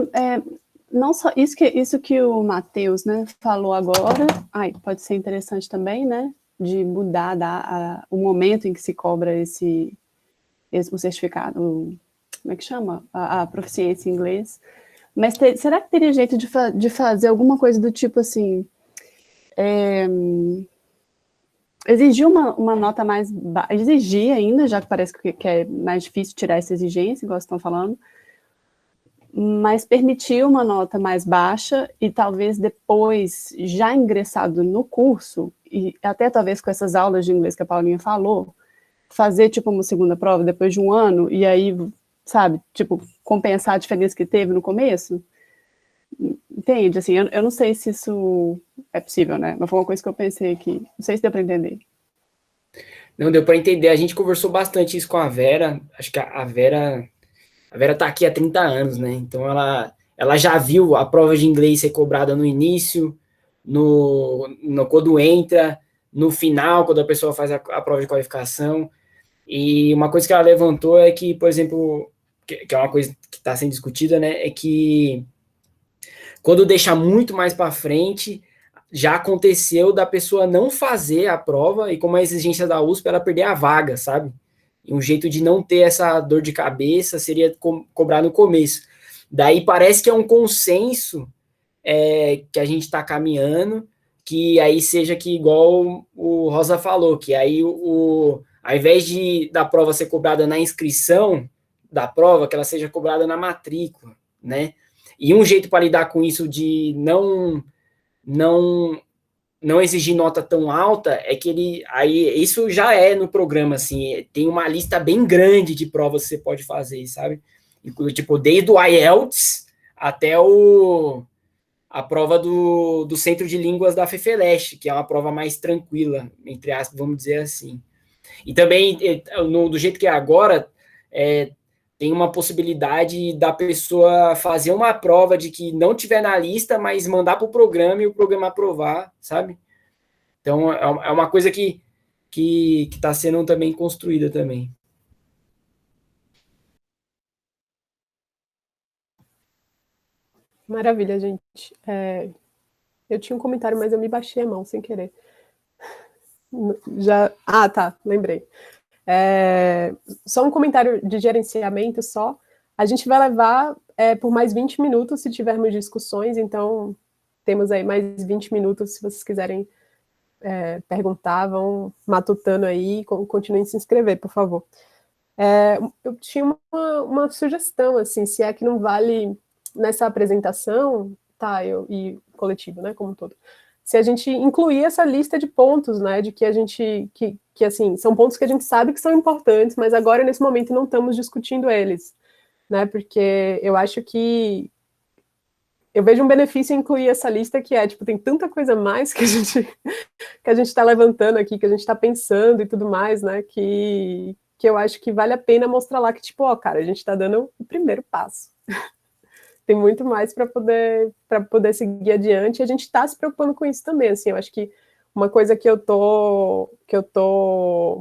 não só isso que o Matheus, né, falou agora, pode ser interessante também, né? De mudar o momento em que se cobra o certificado, como é que chama? A proficiência em inglês. Mas será que teria jeito de fazer alguma coisa do tipo assim, exigir uma nota mais baixa, exigir ainda, já que parece que é mais difícil tirar essa exigência, igual vocês estão falando, mas permitir uma nota mais baixa e talvez depois, já ingressado no curso, e até talvez com essas aulas de inglês que a Paulinha falou, fazer tipo uma segunda prova depois de 1 ano, e aí, sabe, tipo, compensar a diferença que teve no começo? Entende? Assim, eu não sei se isso é possível, né? Mas foi uma coisa que eu pensei aqui. Não sei se deu para entender. Não deu para entender. A gente conversou bastante isso com a Vera. Acho que a Vera está aqui há 30 anos, né? Então ela já viu a prova de inglês ser cobrada no início, quando entra, no final, quando a pessoa faz a prova de qualificação. E uma coisa que ela levantou é que, por exemplo, que é uma coisa que está sendo discutida, né? É que quando deixa muito mais para frente, já aconteceu da pessoa não fazer a prova e, como a exigência da USP, ela perder a vaga, sabe? E um jeito de não ter essa dor de cabeça seria cobrar no começo. Daí parece que é um consenso que a gente está caminhando, que aí seja que, igual o Rosa falou, que aí ao invés da prova ser cobrada na inscrição da prova, que ela seja cobrada na matrícula, né? E um jeito para lidar com isso de não exigir nota tão alta é que isso já é no programa, assim, tem uma lista bem grande de provas que você pode fazer, sabe? Tipo, desde o IELTS até a prova do Centro de Línguas da FEFELESH, que é uma prova mais tranquila, entre aspas, vamos dizer assim. E também, do jeito que é agora, tem uma possibilidade da pessoa fazer uma prova de que não tiver na lista, mas mandar para o programa e o programa aprovar, sabe? Então, é uma coisa que está sendo também construída também. Maravilha, gente. Eu tinha um comentário, mas eu me baixei a mão sem querer. Tá, lembrei. Só um comentário de gerenciamento só. A gente vai levar por mais 20 minutos se tivermos discussões, então temos aí mais 20 minutos se vocês quiserem perguntar, vão matutando aí, continuem se inscrever, por favor. Eu tinha uma sugestão, assim, se é que não vale nessa apresentação, e coletivo, né, como um todo, se a gente incluir essa lista de pontos, né, de que a gente, que assim, são pontos que a gente sabe que são importantes, mas agora, nesse momento, não estamos discutindo eles, né, porque eu acho que eu vejo um benefício em incluir essa lista que tipo, tem tanta coisa mais que a gente está levantando aqui, que a gente está pensando e tudo mais, né, que eu acho que vale a pena mostrar lá que, tipo, cara, a gente está dando o primeiro passo. Tem muito mais para poder seguir adiante, e a gente está se preocupando com isso também, assim, eu acho que uma coisa que eu tô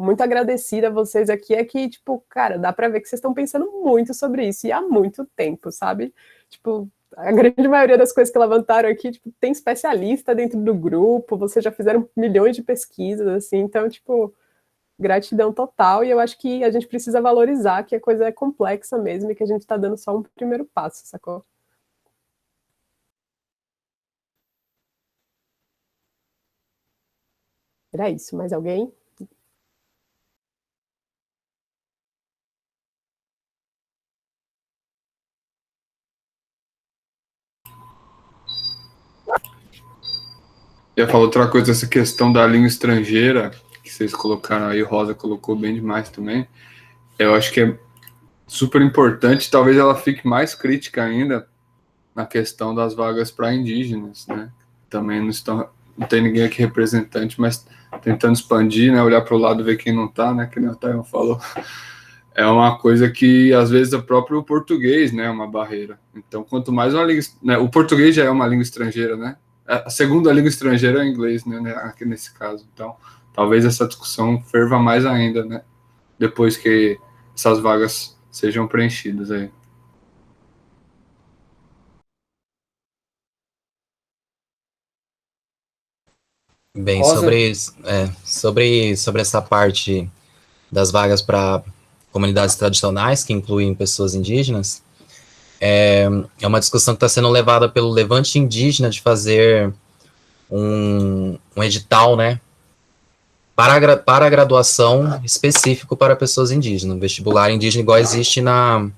muito agradecida a vocês aqui é que, tipo, cara, dá para ver que vocês estão pensando muito sobre isso, e há muito tempo, sabe? Tipo, a grande maioria das coisas que levantaram aqui, tipo, tem especialista dentro do grupo, vocês já fizeram milhões de pesquisas, assim, então, tipo, gratidão total, e eu acho que a gente precisa valorizar que a coisa é complexa mesmo, e que a gente está dando só um primeiro passo, sacou? Era isso, mais alguém? Eu ia falar outra coisa, essa questão da língua estrangeira, que vocês colocaram aí, Rosa colocou bem demais também, eu acho que é super importante, talvez ela fique mais crítica ainda na questão das vagas para indígenas, né? Também não tem ninguém aqui representante, mas tentando expandir, né? Olhar para o lado, ver quem não está, né? Que nem o Tayon falou. É uma coisa que, às vezes, o próprio português, né? É uma barreira. Então, quanto mais uma língua... Né, o português já é uma língua estrangeira, né? A segunda língua estrangeira é o inglês, né? Aqui nesse caso. Então, talvez essa discussão ferva mais ainda, né? Depois que essas vagas sejam preenchidas aí. Bem, Rosa? sobre essa parte das vagas para comunidades tradicionais, que incluem pessoas indígenas, é uma discussão que está sendo levada pelo Levante Indígena de fazer um edital, né, para a graduação específico para pessoas indígenas, um vestibular indígena igual existe na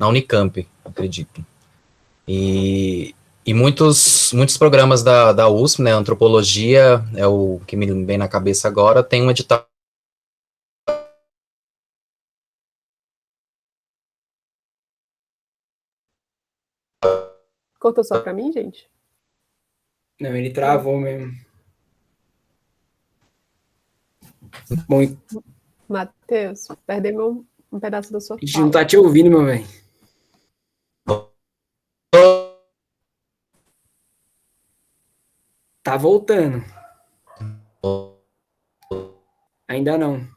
Unicamp, acredito. E muitos programas da USP, né, antropologia, é o que me vem na cabeça agora, tem um edital. Cortou só para mim, gente? Não, ele travou mesmo. Bom, Matheus, perdemos um pedaço da sua a gente fala. não tá te ouvindo, meu velho. Tá voltando. Ainda não.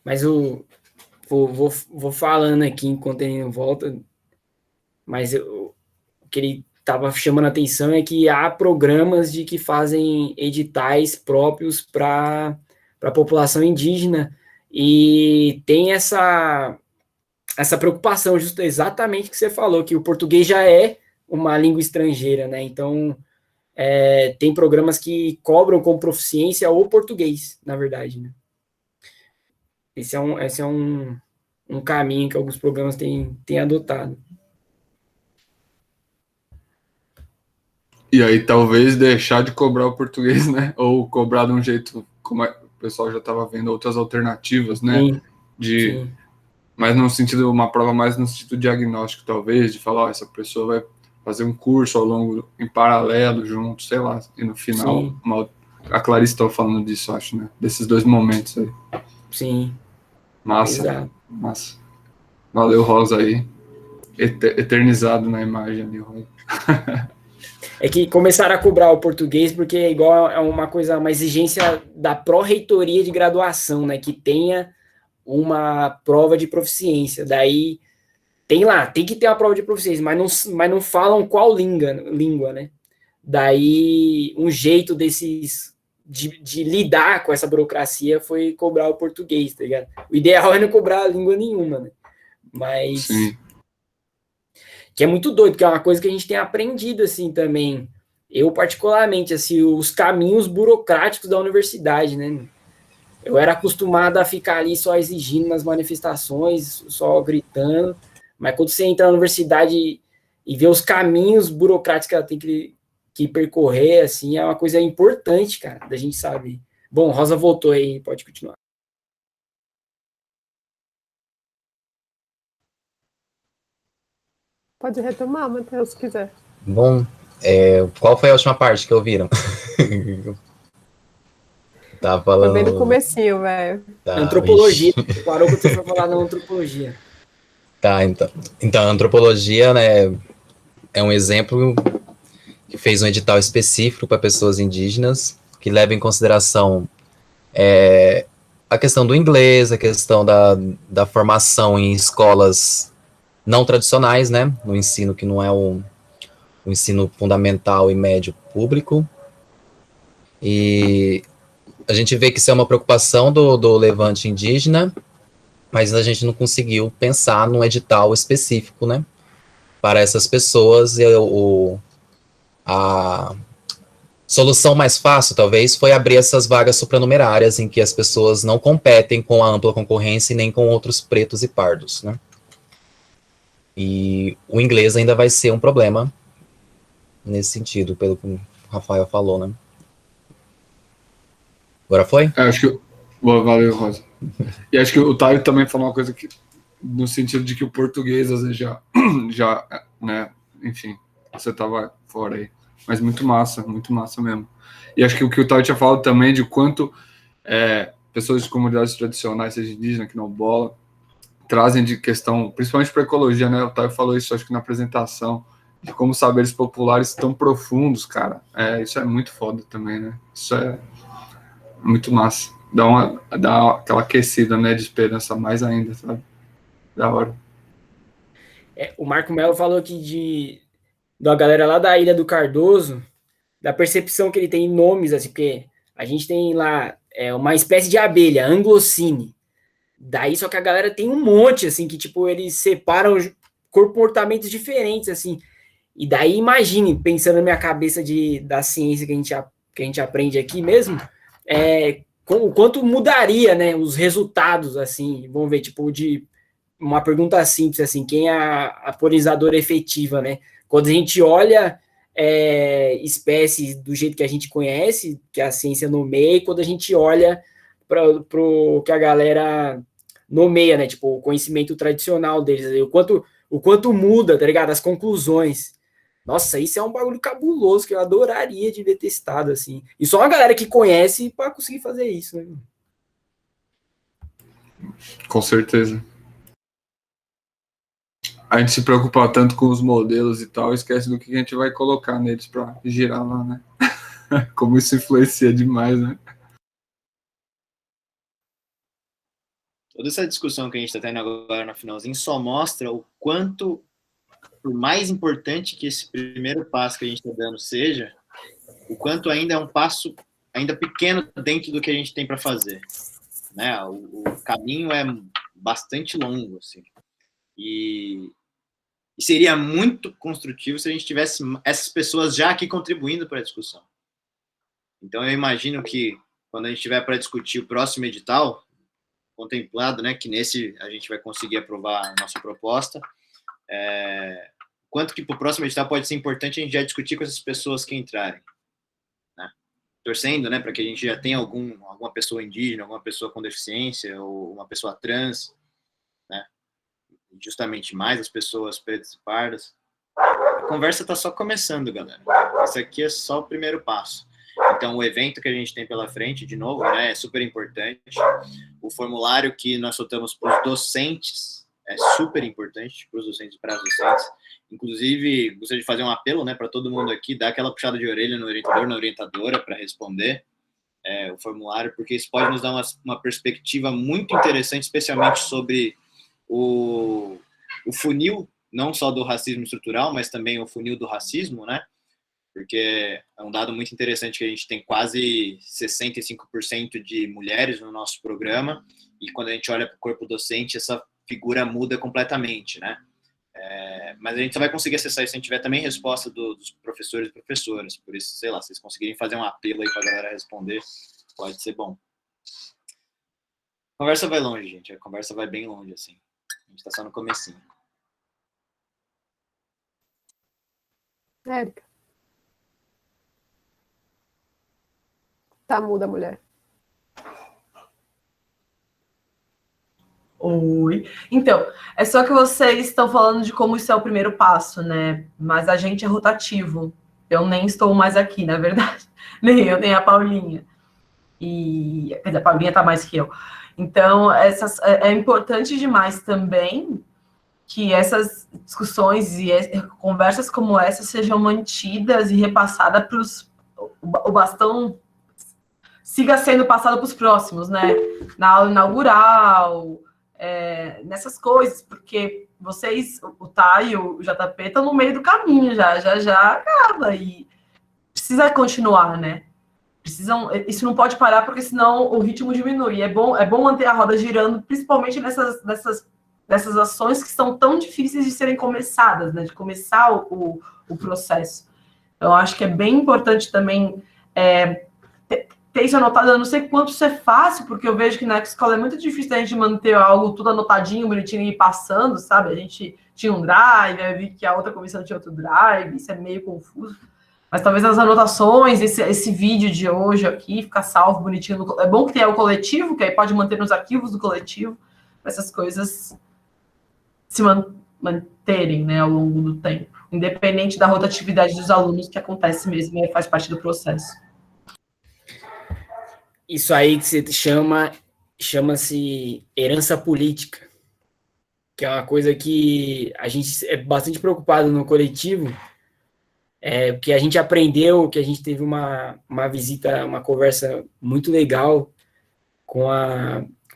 Mas vou falando aqui enquanto ele não volta. Mas o que ele estava chamando a atenção é que há programas que fazem editais próprios para a população indígena e tem essa preocupação exatamente que você falou, que o português já é uma língua estrangeira, né? Então, tem programas que cobram com proficiência o português, na verdade, né? Esse é um caminho que alguns programas têm adotado. E aí talvez deixar de cobrar o português, né? Ou cobrar de um jeito, como o pessoal já estava vendo, outras alternativas, né? Sim, sim. Mas no sentido, uma prova mais no sentido diagnóstico, talvez, de falar, essa pessoa vai fazer um curso ao longo, em paralelo, junto, sei lá, e no final, a Clarice estava falando disso, acho, né? Desses dois momentos aí. Sim. Massa. Exato. Massa. Valeu, Rosa, aí. Eternizado na imagem ali, Rosa. É que começaram a cobrar o português porque é igual é uma exigência da pró-reitoria de graduação, né? Que tenha uma prova de proficiência. Daí tem que ter a prova de proficiência, mas não falam qual língua, né? Daí um jeito de lidar com essa burocracia foi cobrar o português, tá ligado? O ideal é não cobrar língua nenhuma, né? Mas Sim. que é muito doido, que é uma coisa que a gente tem aprendido, assim, também. Eu, particularmente, assim, os caminhos burocráticos da universidade, né? Eu era acostumado a ficar ali só exigindo nas manifestações, só gritando, mas quando você entra na universidade e vê os caminhos burocráticos que ela tem que percorrer, assim, é uma coisa importante, cara, da gente saber. Bom, Rosa voltou aí, pode continuar. Pode retomar, Matheus, se quiser. Bom, qual foi a última parte que ouviram? Tava falando... Foi bem no comecinho, velho. Tá, antropologia. Parou quando você foi falar da antropologia. Tá, então a antropologia, né, é um exemplo que fez um edital específico para pessoas indígenas, que leva em consideração a questão do inglês, a questão da formação em escolas não tradicionais, né, no ensino que não é o ensino fundamental e médio público, e a gente vê que isso é uma preocupação do levante indígena, mas a gente não conseguiu pensar num edital específico, né, para essas pessoas. A solução mais fácil, talvez, foi abrir essas vagas supranumerárias em que as pessoas não competem com a ampla concorrência e nem com outros pretos e pardos, né. E o inglês ainda vai ser um problema nesse sentido, pelo que o Rafael falou, né. Agora foi? Acho que... Valeu, Rosa. E acho que o Taio também falou uma coisa que, no sentido de que o português, às vezes, já né, enfim, você tava fora aí. Mas muito massa mesmo. E acho que o que o Taio tinha falado também, de quanto pessoas de comunidades tradicionais, seja indígena, quilombola, trazem de questão, principalmente para ecologia, né? O Taio falou isso, acho que na apresentação, de como saberes populares tão profundos, cara. Isso é muito foda também, né? Isso é muito massa. Dá aquela aquecida, né, de esperança mais ainda, sabe? Da hora. O Marco Melo falou aqui da galera lá da Ilha do Cardoso, da percepção que ele tem em nomes, assim, porque a gente tem lá uma espécie de abelha, Anglocine. Daí, só que a galera tem um monte, assim, que, tipo, eles separam comportamentos diferentes, assim. E daí, imagine, pensando na minha cabeça da ciência que a gente aprende aqui mesmo, o quanto mudaria, né, os resultados, assim, vamos ver, tipo, de uma pergunta simples, assim, quem é a polinizadora efetiva, né? Quando a gente olha espécies do jeito que a gente conhece, que a ciência nomeia, e quando a gente olha para o que a galera nomeia, né? Tipo, o conhecimento tradicional deles, o quanto muda, tá ligado? As conclusões. Nossa, isso é um bagulho cabuloso que eu adoraria de ver testado, assim. E só uma galera que conhece para conseguir fazer isso, né? Com certeza. A gente se preocupa tanto com os modelos e tal, esquece do que a gente vai colocar neles para girar lá, né? Como isso influencia demais, né? Toda essa discussão que a gente está tendo agora no finalzinho só mostra o quanto, por mais importante que esse primeiro passo que a gente está dando seja, o quanto ainda é um passo ainda pequeno dentro do que a gente tem para fazer, né? O caminho é bastante longo, assim. E seria muito construtivo se a gente tivesse essas pessoas já aqui contribuindo para a discussão. Então, eu imagino que, quando a gente tiver para discutir o próximo edital, contemplado, né, que nesse a gente vai conseguir aprovar a nossa proposta, quanto que para o próximo edital pode ser importante a gente já discutir com essas pessoas que entrarem, né? Torcendo, né, para que a gente já tenha alguma pessoa indígena, alguma pessoa com deficiência, ou uma pessoa trans, né? Justamente mais as pessoas pretas e pardas. A conversa está só começando, galera. Isso aqui é só o primeiro passo. Então, o evento que a gente tem pela frente, de novo, né, é super importante. O formulário que nós soltamos para os docentes é super importante para os docentes e para as docentes. Inclusive, gostaria de fazer um apelo, né, para todo mundo aqui, dar aquela puxada de orelha no orientador, na orientadora, para responder o formulário, porque isso pode nos dar uma perspectiva muito interessante, especialmente sobre o funil, não só do racismo estrutural, mas também o funil do racismo, né? Porque é um dado muito interessante que a gente tem quase 65% de mulheres no nosso programa, e quando a gente olha para o corpo docente, essa figura muda completamente, né? Mas a gente só vai conseguir acessar isso se a gente tiver também resposta dos professores e professoras. Por isso, sei lá, se vocês conseguirem fazer um apelo aí para a galera responder, pode ser bom. A conversa vai longe, gente. A conversa vai bem longe, assim. A gente está só no comecinho. Érica. Tá muda, mulher. Oi. Então, é só que vocês estão falando de como isso é o primeiro passo, né? Mas a gente é rotativo. Eu nem estou mais aqui, na verdade. Nem eu, nem a Paulinha. E a Paulinha tá mais que eu. Então, é importante demais também que essas discussões e conversas como essa sejam mantidas e repassadas para o bastão siga sendo passado para os próximos, né? Na aula inaugural, nessas coisas, porque vocês, o Thay e o JP, estão no meio do caminho, já acaba, e precisa continuar, né? Isso não pode parar, porque senão o ritmo diminui. É bom manter a roda girando, principalmente nessas ações que são tão difíceis de serem começadas, né? De começar o processo. Então, eu acho que é bem importante também ter isso anotado. Eu não sei quanto isso é fácil, porque eu vejo que na escola é muito difícil a gente manter algo tudo anotadinho, bonitinho e passando, sabe? A gente tinha um drive, eu vi que a outra comissão tinha outro drive, isso é meio confuso. Mas talvez as anotações, esse vídeo de hoje aqui, ficar salvo bonitinho. É bom que tenha o coletivo, que aí pode manter nos arquivos do coletivo, para essas coisas se manterem, né, ao longo do tempo. Independente da rotatividade dos alunos, que acontece mesmo e faz parte do processo. Isso aí que você chama-se herança política, que é uma coisa que a gente é bastante preocupado no coletivo, porque a gente aprendeu, que a gente teve uma visita, uma conversa muito legal com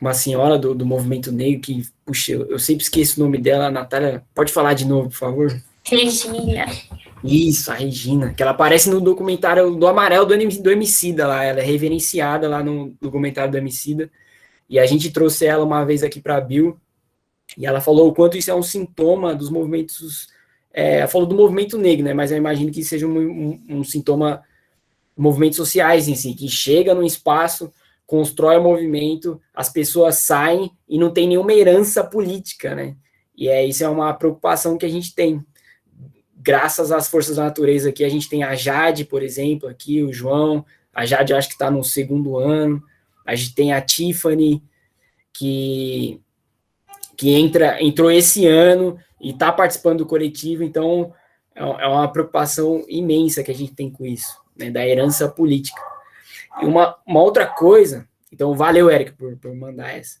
uma senhora do movimento negro, que, puxa, eu sempre esqueço o nome dela, a Natália, pode falar de novo, por favor? Regina. Isso, a Regina, que ela aparece no documentário do Amarelo do Emicida lá, ela é reverenciada lá no documentário do Emicida, e a gente trouxe ela uma vez aqui para a Bio, e ela falou o quanto isso é um sintoma dos movimentos, ela falou do movimento negro, né, mas eu imagino que seja um sintoma de movimentos sociais em si, que chega num espaço, constrói o movimento, as pessoas saem e não tem nenhuma herança política, né, e isso é uma preocupação que a gente tem. Graças às forças da natureza aqui, a gente tem a Jade, por exemplo, aqui, o João, a Jade acho que está no 2º ano, a gente tem a Tiffany, que entrou esse ano e está participando do coletivo, então é uma preocupação imensa que a gente tem com isso, né, da herança política. E uma outra coisa, então valeu, Érica, por mandar essa.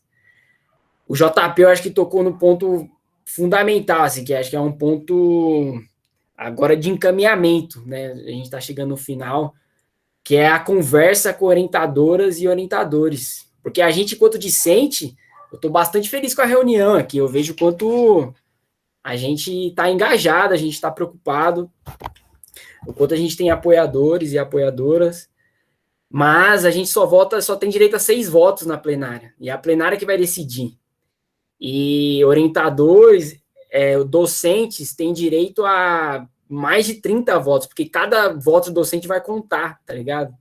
O JP, eu acho que tocou no ponto fundamental, assim, que acho que é um ponto agora de encaminhamento, né? A gente está chegando no final, que é a conversa com orientadoras e orientadores. Porque a gente, enquanto discente, eu estou bastante feliz com a reunião aqui, eu vejo quanto a gente está engajado, a gente está preocupado, o quanto a gente tem apoiadores e apoiadoras, mas a gente só tem direito a 6 votos na plenária, e é a plenária que vai decidir. E orientadores, docentes têm direito a mais de 30 votos, porque cada voto docente vai contar, tá ligado?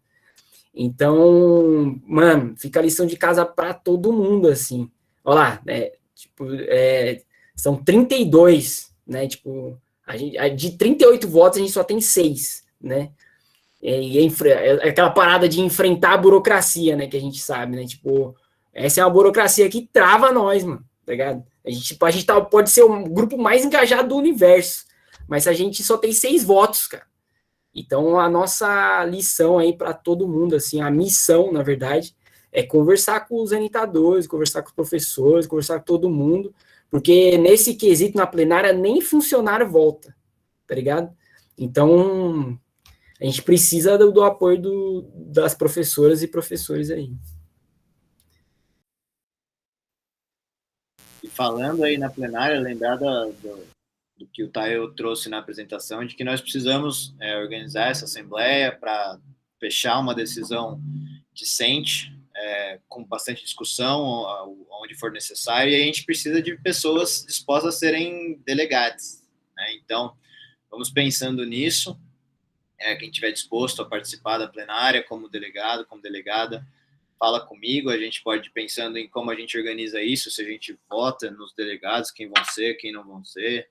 Então, mano, fica a lição de casa para todo mundo, assim. Olha lá, são 32, né? Tipo, de 38 votos, a gente só tem 6, né? É aquela parada de enfrentar a burocracia, né? Que a gente sabe, né? Tipo, essa é uma burocracia que trava nós, mano, tá ligado? A gente pode ser o grupo mais engajado do universo, mas a gente só tem 6 votos, cara. Então, a nossa lição aí para todo mundo, assim, a missão, na verdade, é conversar com os orientadores, conversar com os professores, conversar com todo mundo, porque nesse quesito, na plenária, nem funcionário volta, tá ligado? Então, a gente precisa do apoio das professoras e professores aí. E falando aí na plenária, lembrar do que o Tayo trouxe na apresentação, de que nós precisamos organizar essa assembleia para fechar uma decisão decente, com bastante discussão, onde for necessário, e a gente precisa de pessoas dispostas a serem delegadas, né? Então, vamos pensando nisso, quem estiver disposto a participar da plenária como delegado, como delegada, fala comigo, a gente pode ir pensando em como a gente organiza isso, se a gente vota nos delegados, quem vão ser, quem não vão ser,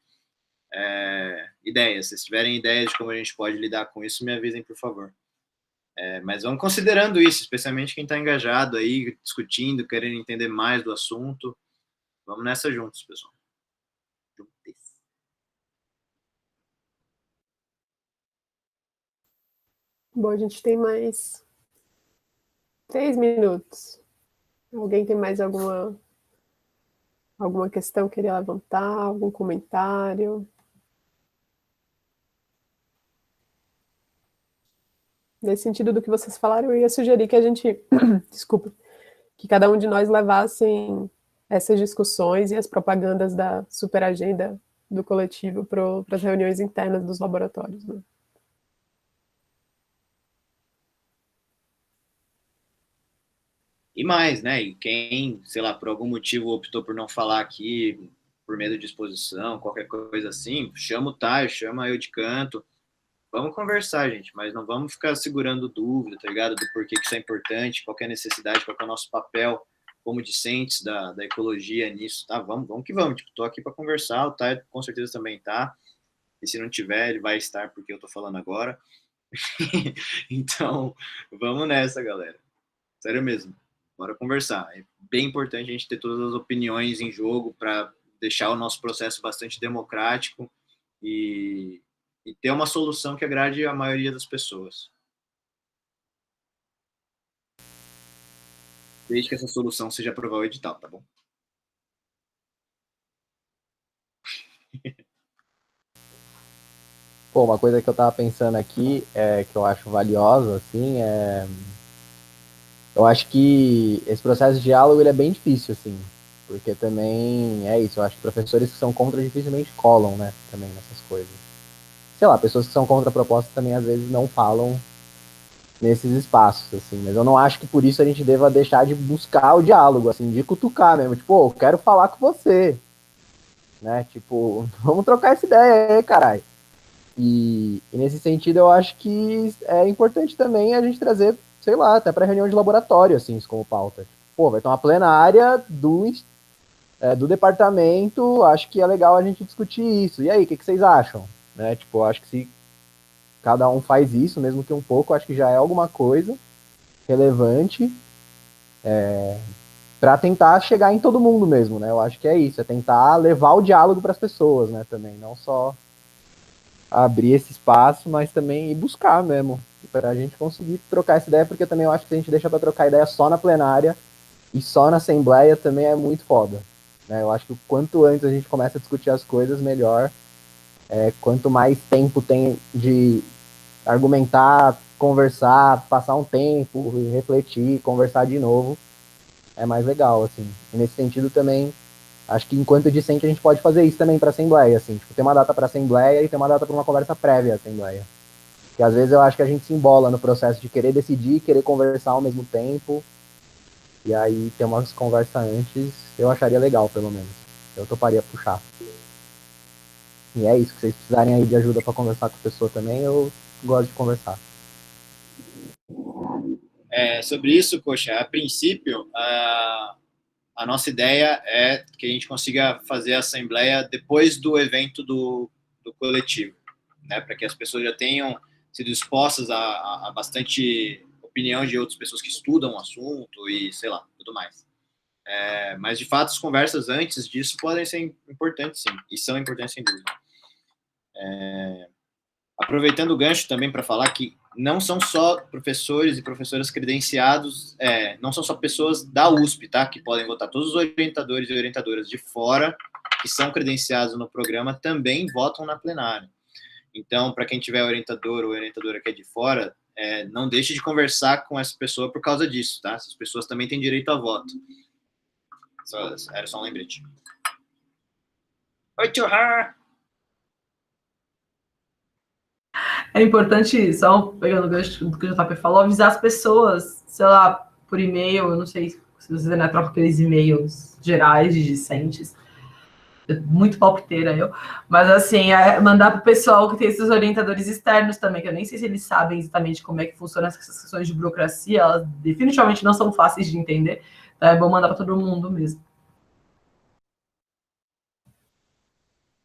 ideias, se tiverem ideias de como a gente pode lidar com isso, me avisem, por favor. Mas vamos considerando isso, especialmente quem está engajado aí, discutindo, querendo entender mais do assunto. Vamos nessa juntos, pessoal. Bom, a gente tem mais 3 minutos. Alguém tem mais alguma questão que queria levantar? Algum comentário? Nesse sentido do que vocês falaram, eu ia sugerir que a gente, desculpa, que cada um de nós levassem essas discussões e as propagandas da superagenda do coletivo para as reuniões internas dos laboratórios, né? E mais, né? E quem, sei lá, por algum motivo optou por não falar aqui, por medo de exposição, qualquer coisa assim, chama o Tayo, chama eu de canto. Vamos conversar, gente, mas não vamos ficar segurando dúvida, tá ligado? Do porquê que isso é importante, qual é a necessidade, qual é o nosso papel como discentes da ecologia nisso, tá? Vamos que vamos. Tipo, tô aqui para conversar, o Tayo com certeza também tá. E se não tiver, ele vai estar porque eu tô falando agora. Então, vamos nessa, galera. Sério mesmo. Bora conversar. É bem importante a gente ter todas as opiniões em jogo para deixar o nosso processo bastante democrático e ter uma solução que agrade a maioria das pessoas. Desde que essa solução seja aprovar o edital, tá bom? Pô, uma coisa que eu tava pensando aqui, que eu acho valiosa, assim, eu acho que esse processo de diálogo, ele é bem difícil, assim, porque também é isso, eu acho que professores que são contra dificilmente colam, né, também nessas coisas. Sei lá, pessoas que são contra a proposta também às vezes não falam nesses espaços, assim, mas eu não acho que por isso a gente deva deixar de buscar o diálogo, assim, de cutucar mesmo, tipo, eu quero falar com você, né, tipo, vamos trocar essa ideia aí, caralho. E nesse sentido eu acho que é importante também a gente trazer, sei lá, até para reunião de laboratório, assim, isso como pauta. Pô, vai ter uma plenária do departamento, acho que é legal a gente discutir isso. E aí, o que vocês acham? Né? Tipo, eu acho que se cada um faz isso, mesmo que um pouco, acho que já é alguma coisa relevante para tentar chegar em todo mundo mesmo, né? Eu acho que é isso, é tentar levar o diálogo para as pessoas, né, também, não só abrir esse espaço, mas também ir buscar mesmo, para a gente conseguir trocar essa ideia, porque também eu acho que se a gente deixa para trocar ideia só na plenária e só na assembleia também é muito foda, né? Eu acho que o quanto antes a gente começa a discutir as coisas, melhor. Quanto mais tempo tem de argumentar, conversar, passar um tempo, refletir, conversar de novo, é mais legal, assim. E nesse sentido também, acho que enquanto discente a gente pode fazer isso também para a Assembleia, assim, tipo, ter uma data para a Assembleia e ter uma data para uma conversa prévia à Assembleia. Porque às vezes eu acho que a gente se embola no processo de querer decidir, querer conversar ao mesmo tempo, e aí ter umas conversas antes, eu acharia legal, pelo menos. Eu toparia puxar. E é isso, que vocês precisarem aí de ajuda para conversar com a pessoa também, eu gosto de conversar. Sobre isso, Coxa, a princípio, a nossa ideia é que a gente consiga fazer a assembleia depois do evento do coletivo, né, para que as pessoas já tenham sido expostas a bastante opinião de outras pessoas que estudam o assunto e, sei lá, tudo mais. Mas, de fato, as conversas antes disso podem ser importantes, sim, e são importantes, sem dúvida. Aproveitando o gancho também para falar que não são só professores e professoras credenciados, não são só pessoas da USP, tá? Que podem votar. Todos os orientadores e orientadoras de fora que são credenciados no programa também votam na plenária. Então, para quem tiver orientador ou orientadora que é de fora, não deixe de conversar com essa pessoa por causa disso, tá? Essas pessoas também têm direito a voto. Era só um lembrete. Oi, tchurra! É importante, só pegando o gancho do que o JP falou, avisar as pessoas, sei lá, por e-mail, eu não sei se vocês ainda trocam aqueles e-mails gerais de discentes, muito palpiteira eu, mas assim, mandar para o pessoal que tem esses orientadores externos também, que eu nem sei se eles sabem exatamente como é que funcionam essas questões de burocracia, elas definitivamente não são fáceis de entender, então é bom mandar para todo mundo mesmo.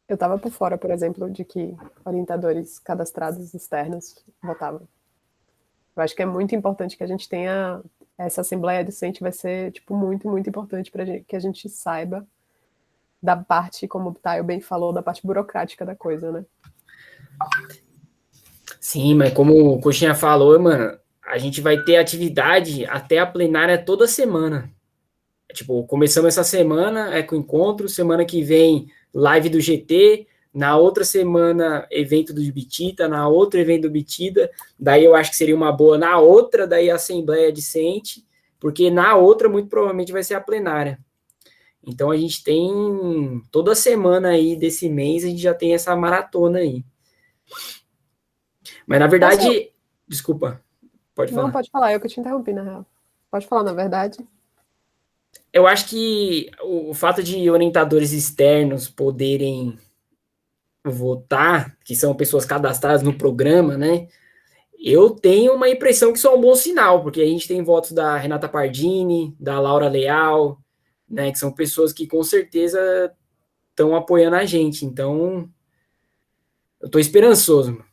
Eu estava por fora, por exemplo, de que orientadores cadastrados externos votavam. Eu acho que é muito importante que a gente tenha essa assembleia discente, vai ser tipo muito, muito importante para que a gente saiba da parte, como o Taio bem falou, da parte burocrática da coisa, né? Sim, mas como o Coxinha falou, mano, a gente vai ter atividade até a plenária toda semana. Tipo, começamos essa semana, com encontro, semana que vem live do GT, na outra semana evento do Bitita, na outra evento do Bitida, daí eu acho que seria uma boa na outra, daí a assembleia discente, porque na outra muito provavelmente vai ser a plenária. Então a gente tem toda semana aí desse mês, a gente já tem essa maratona aí. Mas na verdade, desculpa, pode falar. Não, pode falar, eu que te interrompi, na real. Pode falar, na verdade. Eu acho que o fato de orientadores externos poderem votar, que são pessoas cadastradas no programa, né? Eu tenho uma impressão que isso é um bom sinal, porque a gente tem votos da Renata Pardini, da Laura Leal, né? Que são pessoas que com certeza estão apoiando a gente. Então, eu estou esperançoso.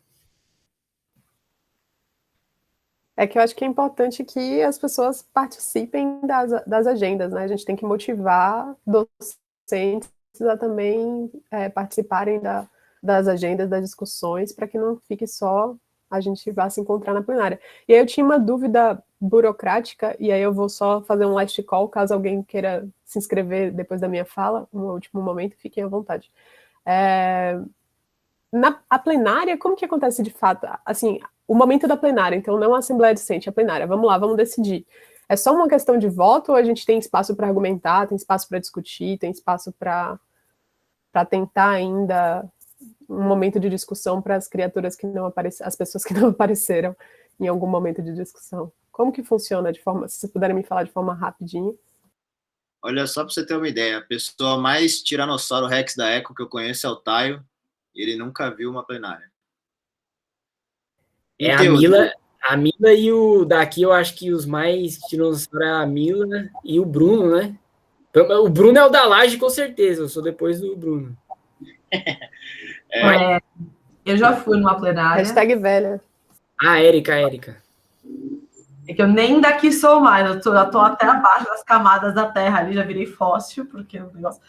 É que eu acho que é importante que as pessoas participem das agendas, né? A gente tem que motivar docentes a também participarem das agendas, das discussões, para que não fique só a gente vá se encontrar na plenária. E aí eu tinha uma dúvida burocrática, e aí eu vou só fazer um last call, caso alguém queira se inscrever depois da minha fala, no último momento, fiquem à vontade. A plenária, como que acontece de fato? Assim, o momento da plenária, então não a Assembleia Discente, a plenária. Vamos lá, vamos decidir. É só uma questão de voto ou a gente tem espaço para argumentar, tem espaço para discutir, tem espaço para tentar ainda um momento de discussão para as criaturas que não apareceram, as pessoas que não apareceram em algum momento de discussão? Como que funciona de forma, se vocês puderem me falar de forma rapidinho? Olha, só para você ter uma ideia, a pessoa mais Tiranossauro Rex da Eco que eu conheço é o Taio, ele nunca viu uma plenária. A Mila e o daqui, eu acho que os mais Tiranossauro é a Mila e o Bruno, né? O Bruno é o da Laje, com certeza, eu sou depois do Bruno. Eu já fui numa plenária. Hashtag velha. Érica. É que eu nem daqui sou mais, eu tô até abaixo das camadas da terra ali, já virei fóssil, porque o negócio...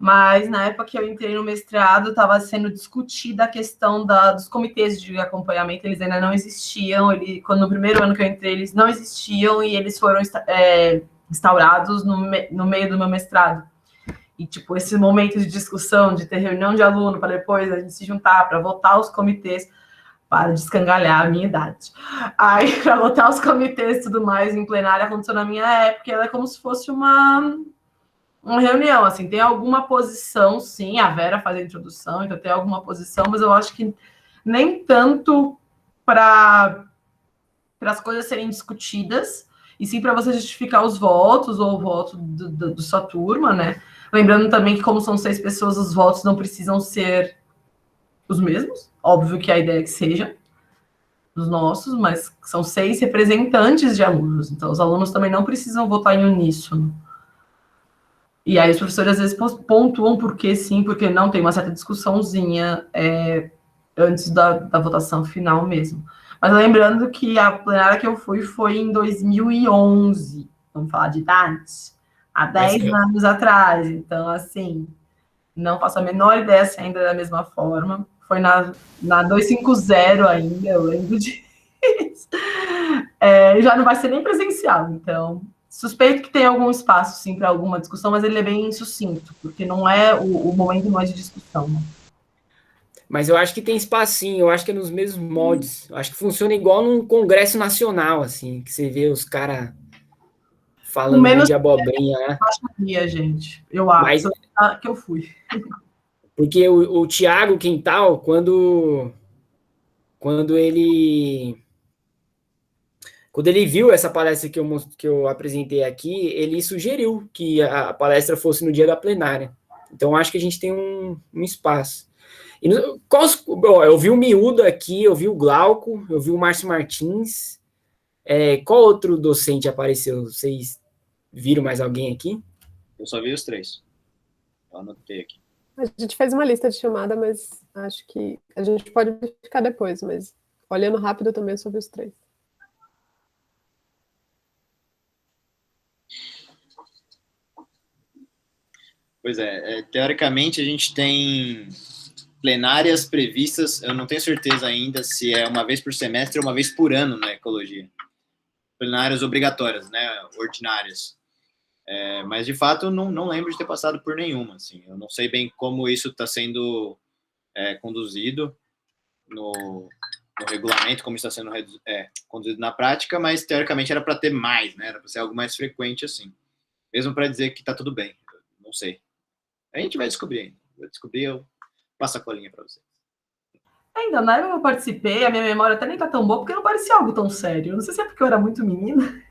Mas na época que eu entrei no mestrado, estava sendo discutida a questão dos comitês de acompanhamento, eles ainda não existiam, quando no primeiro ano que eu entrei, eles não existiam e eles foram instaurados no meio do meu mestrado. E, tipo, esse momento de discussão, de ter reunião de aluno, para depois a gente se juntar, para votar os comitês, para descangalhar a minha idade. Aí, para votar os comitês e tudo mais em plenária, aconteceu na minha época, ela é como se fosse uma reunião, assim, tem alguma posição, sim, a Vera faz a introdução, então tem alguma posição, mas eu acho que nem tanto para as coisas serem discutidas, e sim para você justificar os votos, ou o voto da sua turma, né? Lembrando também que, como são 6 pessoas, os votos não precisam ser os mesmos, óbvio que a ideia é que seja os nossos, mas são 6 representantes de alunos, então os alunos também não precisam votar em uníssono. E aí os professores às vezes pontuam porque sim, porque não, tem uma certa discussãozinha antes da votação final mesmo. Mas lembrando que a plenária que eu fui foi em 2011, vamos falar de idades, há 10 anos atrás. Então, assim, não faço a menor ideia se ainda é da mesma forma. foi na 250 ainda, eu lembro disso. Já não vai ser nem presencial, então suspeito que tem algum espaço, sim, para alguma discussão, mas ele é bem sucinto, porque não é o momento mais de discussão, né? Mas eu acho que tem espaço, sim, eu acho que é nos mesmos moldes. Eu acho que funciona igual num congresso nacional, assim, que você vê os caras falando um monte de abobrinha, né? Baixaria, gente, eu acho que eu fui. Porque o Thiago Quintal, quando ele viu essa palestra que eu apresentei aqui, ele sugeriu que a palestra fosse no dia da plenária. Então, acho que a gente tem um espaço. Eu vi o Miúdo aqui, eu vi o Glauco, eu vi o Márcio Martins. Qual outro docente apareceu? Vocês viram mais alguém aqui? Eu só vi os 3. Eu anotei aqui. A gente fez uma lista de chamada, mas acho que a gente pode verificar depois, mas olhando rápido também eu só vi os 3. Pois teoricamente a gente tem plenárias previstas, eu não tenho certeza ainda se é uma vez por semestre ou uma vez por ano na ecologia. Plenárias obrigatórias, né, ordinárias. Mas, de fato, não lembro de ter passado por nenhuma. Assim. Eu não sei bem como isso está sendo conduzido no regulamento, como está sendo conduzido na prática, mas, teoricamente, era para ter mais, né? Era para ser algo mais frequente, assim. Mesmo para dizer que está tudo bem. Não sei. A gente vai descobrir ainda. Vai descobrir, eu passo a colinha para vocês. Ainda na época que eu participei, a minha memória até nem tá tão boa, porque não parecia algo tão sério. Eu não sei se é porque eu era muito menina.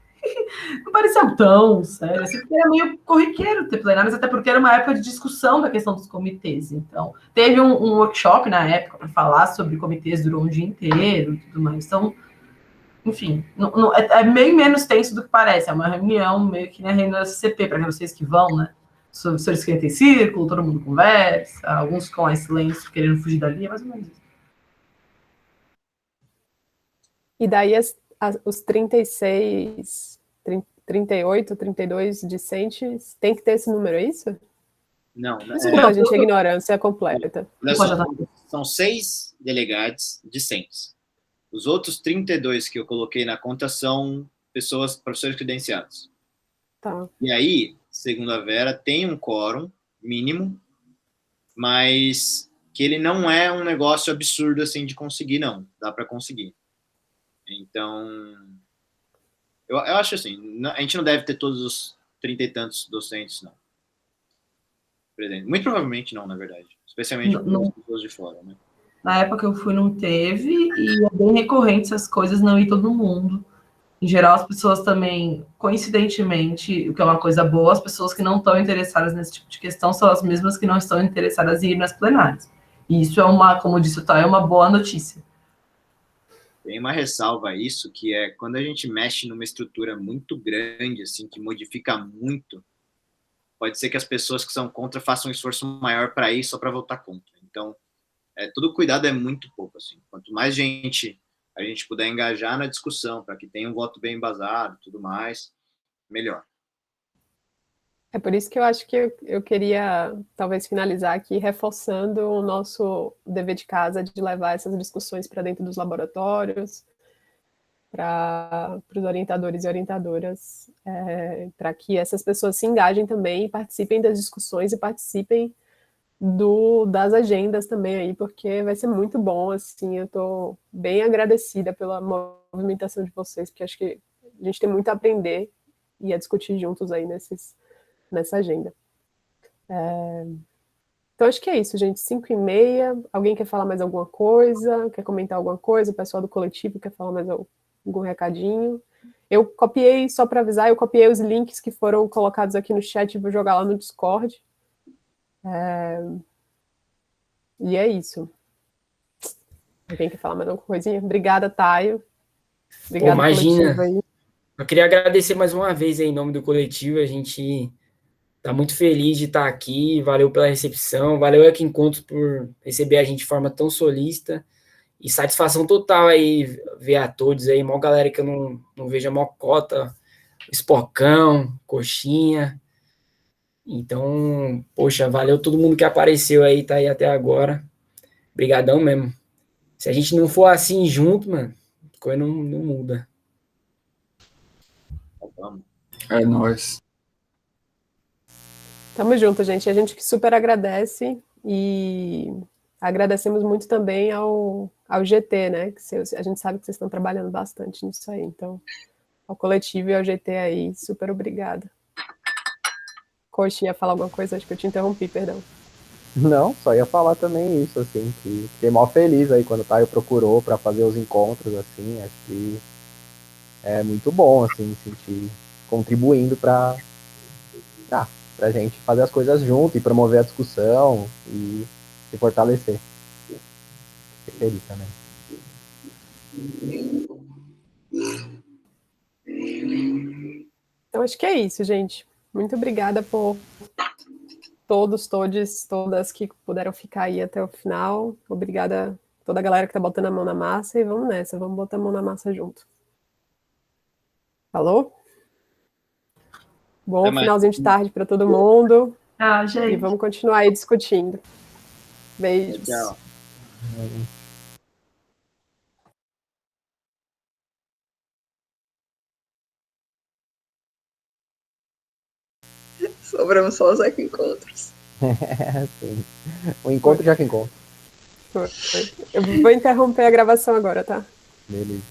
Não parecia algo tão sério, assim, porque era meio corriqueiro ter plenários, até porque era uma época de discussão da questão dos comitês. Então, teve um workshop na época para falar sobre comitês, durou um dia inteiro e tudo mais. Então, enfim, é meio menos tenso do que parece. É uma reunião meio que na reunião da CCP, para vocês que vão, né? Os professores que entram em círculo, todo mundo conversa, alguns ficam em silêncio querendo fugir dali, é mais ou menos isso. E daí os 36, 38, 32 discentes, tem que ter esse número, é isso? Não. A gente é ignorância completa. São 6 delegados discentes. Os outros 32 que eu coloquei na conta são professores credenciados. Tá. E aí, segundo a Vera, tem um quórum mínimo, mas que ele não é um negócio absurdo assim de conseguir, não. Dá para conseguir. Então, eu acho assim, a gente não deve ter todos os 30 e tantos docentes, não. Muito provavelmente não, na verdade. Especialmente com as pessoas de fora, né? Na época que eu fui, não teve, e é bem recorrente essas coisas não ir todo mundo. Em geral, as pessoas também, coincidentemente, o que é uma coisa boa, as pessoas que não estão interessadas nesse tipo de questão são as mesmas que não estão interessadas em ir nas plenárias. E isso como disse o Thay, é uma boa notícia. Tem uma ressalva a isso, que é quando a gente mexe numa estrutura muito grande, assim, que modifica muito, pode ser que as pessoas que são contra façam um esforço maior para ir só para votar contra. Então, todo cuidado é muito pouco, assim. Quanto mais gente a gente puder engajar na discussão, para que tenha um voto bem embasado e tudo mais, melhor. É por isso que eu acho que eu queria, talvez, finalizar aqui reforçando o nosso dever de casa de levar essas discussões para dentro dos laboratórios, para os orientadores e orientadoras, para que essas pessoas se engajem também, participem das discussões e participem das agendas também aí, porque vai ser muito bom, assim, eu estou bem agradecida pela movimentação de vocês, porque acho que a gente tem muito a aprender e a discutir juntos aí nessa agenda. Então, acho que é isso, gente. 5h30. Alguém quer falar mais alguma coisa? Quer comentar alguma coisa? O pessoal do coletivo quer falar mais algum recadinho? Eu copiei, só para avisar, eu copiei os links que foram colocados aqui no chat e vou jogar lá no Discord. E é isso. Alguém quer falar mais alguma coisinha? Obrigada, Taio. Obrigada, imagina. Aí. Eu queria agradecer mais uma vez aí, em nome do coletivo. A gente está muito feliz de estar aqui. Valeu pela recepção. Valeu Eco Encontros por receber a gente de forma tão solícita. E satisfação total aí ver a todos aí. Mó galera que eu não vejo a Mocota, Espocão, Coxinha. Então, poxa, valeu todo mundo que apareceu aí, tá aí até agora. Obrigadão mesmo. Se a gente não for assim junto, mano, a coisa não muda. Vamos. É nóis. Tamo junto, gente. A gente que super agradece e agradecemos muito também ao GT, né? Que a gente sabe que vocês estão trabalhando bastante nisso aí. Então, ao coletivo e ao GT aí, super obrigada. Coxa, ia falar alguma coisa? Acho que eu te interrompi, perdão. Não, só ia falar também isso, assim, que fiquei mó feliz aí quando o Taio procurou para fazer os encontros, assim, acho que é muito bom, assim, sentir contribuindo pra gente fazer as coisas junto e promover a discussão e se fortalecer. Fiquei feliz também. Então, acho que é isso, gente. Muito obrigada por todas que puderam ficar aí até o final. Obrigada a toda a galera que tá botando a mão na massa e vamos nessa, vamos botar a mão na massa junto. Falou? Bom finalzinho de tarde para todo mundo. Gente. E vamos continuar aí discutindo. Beijos. Tchau. Sobramos só os encontros. Sim. O encontro já que encontro. Eu vou interromper a gravação agora, tá? Beleza.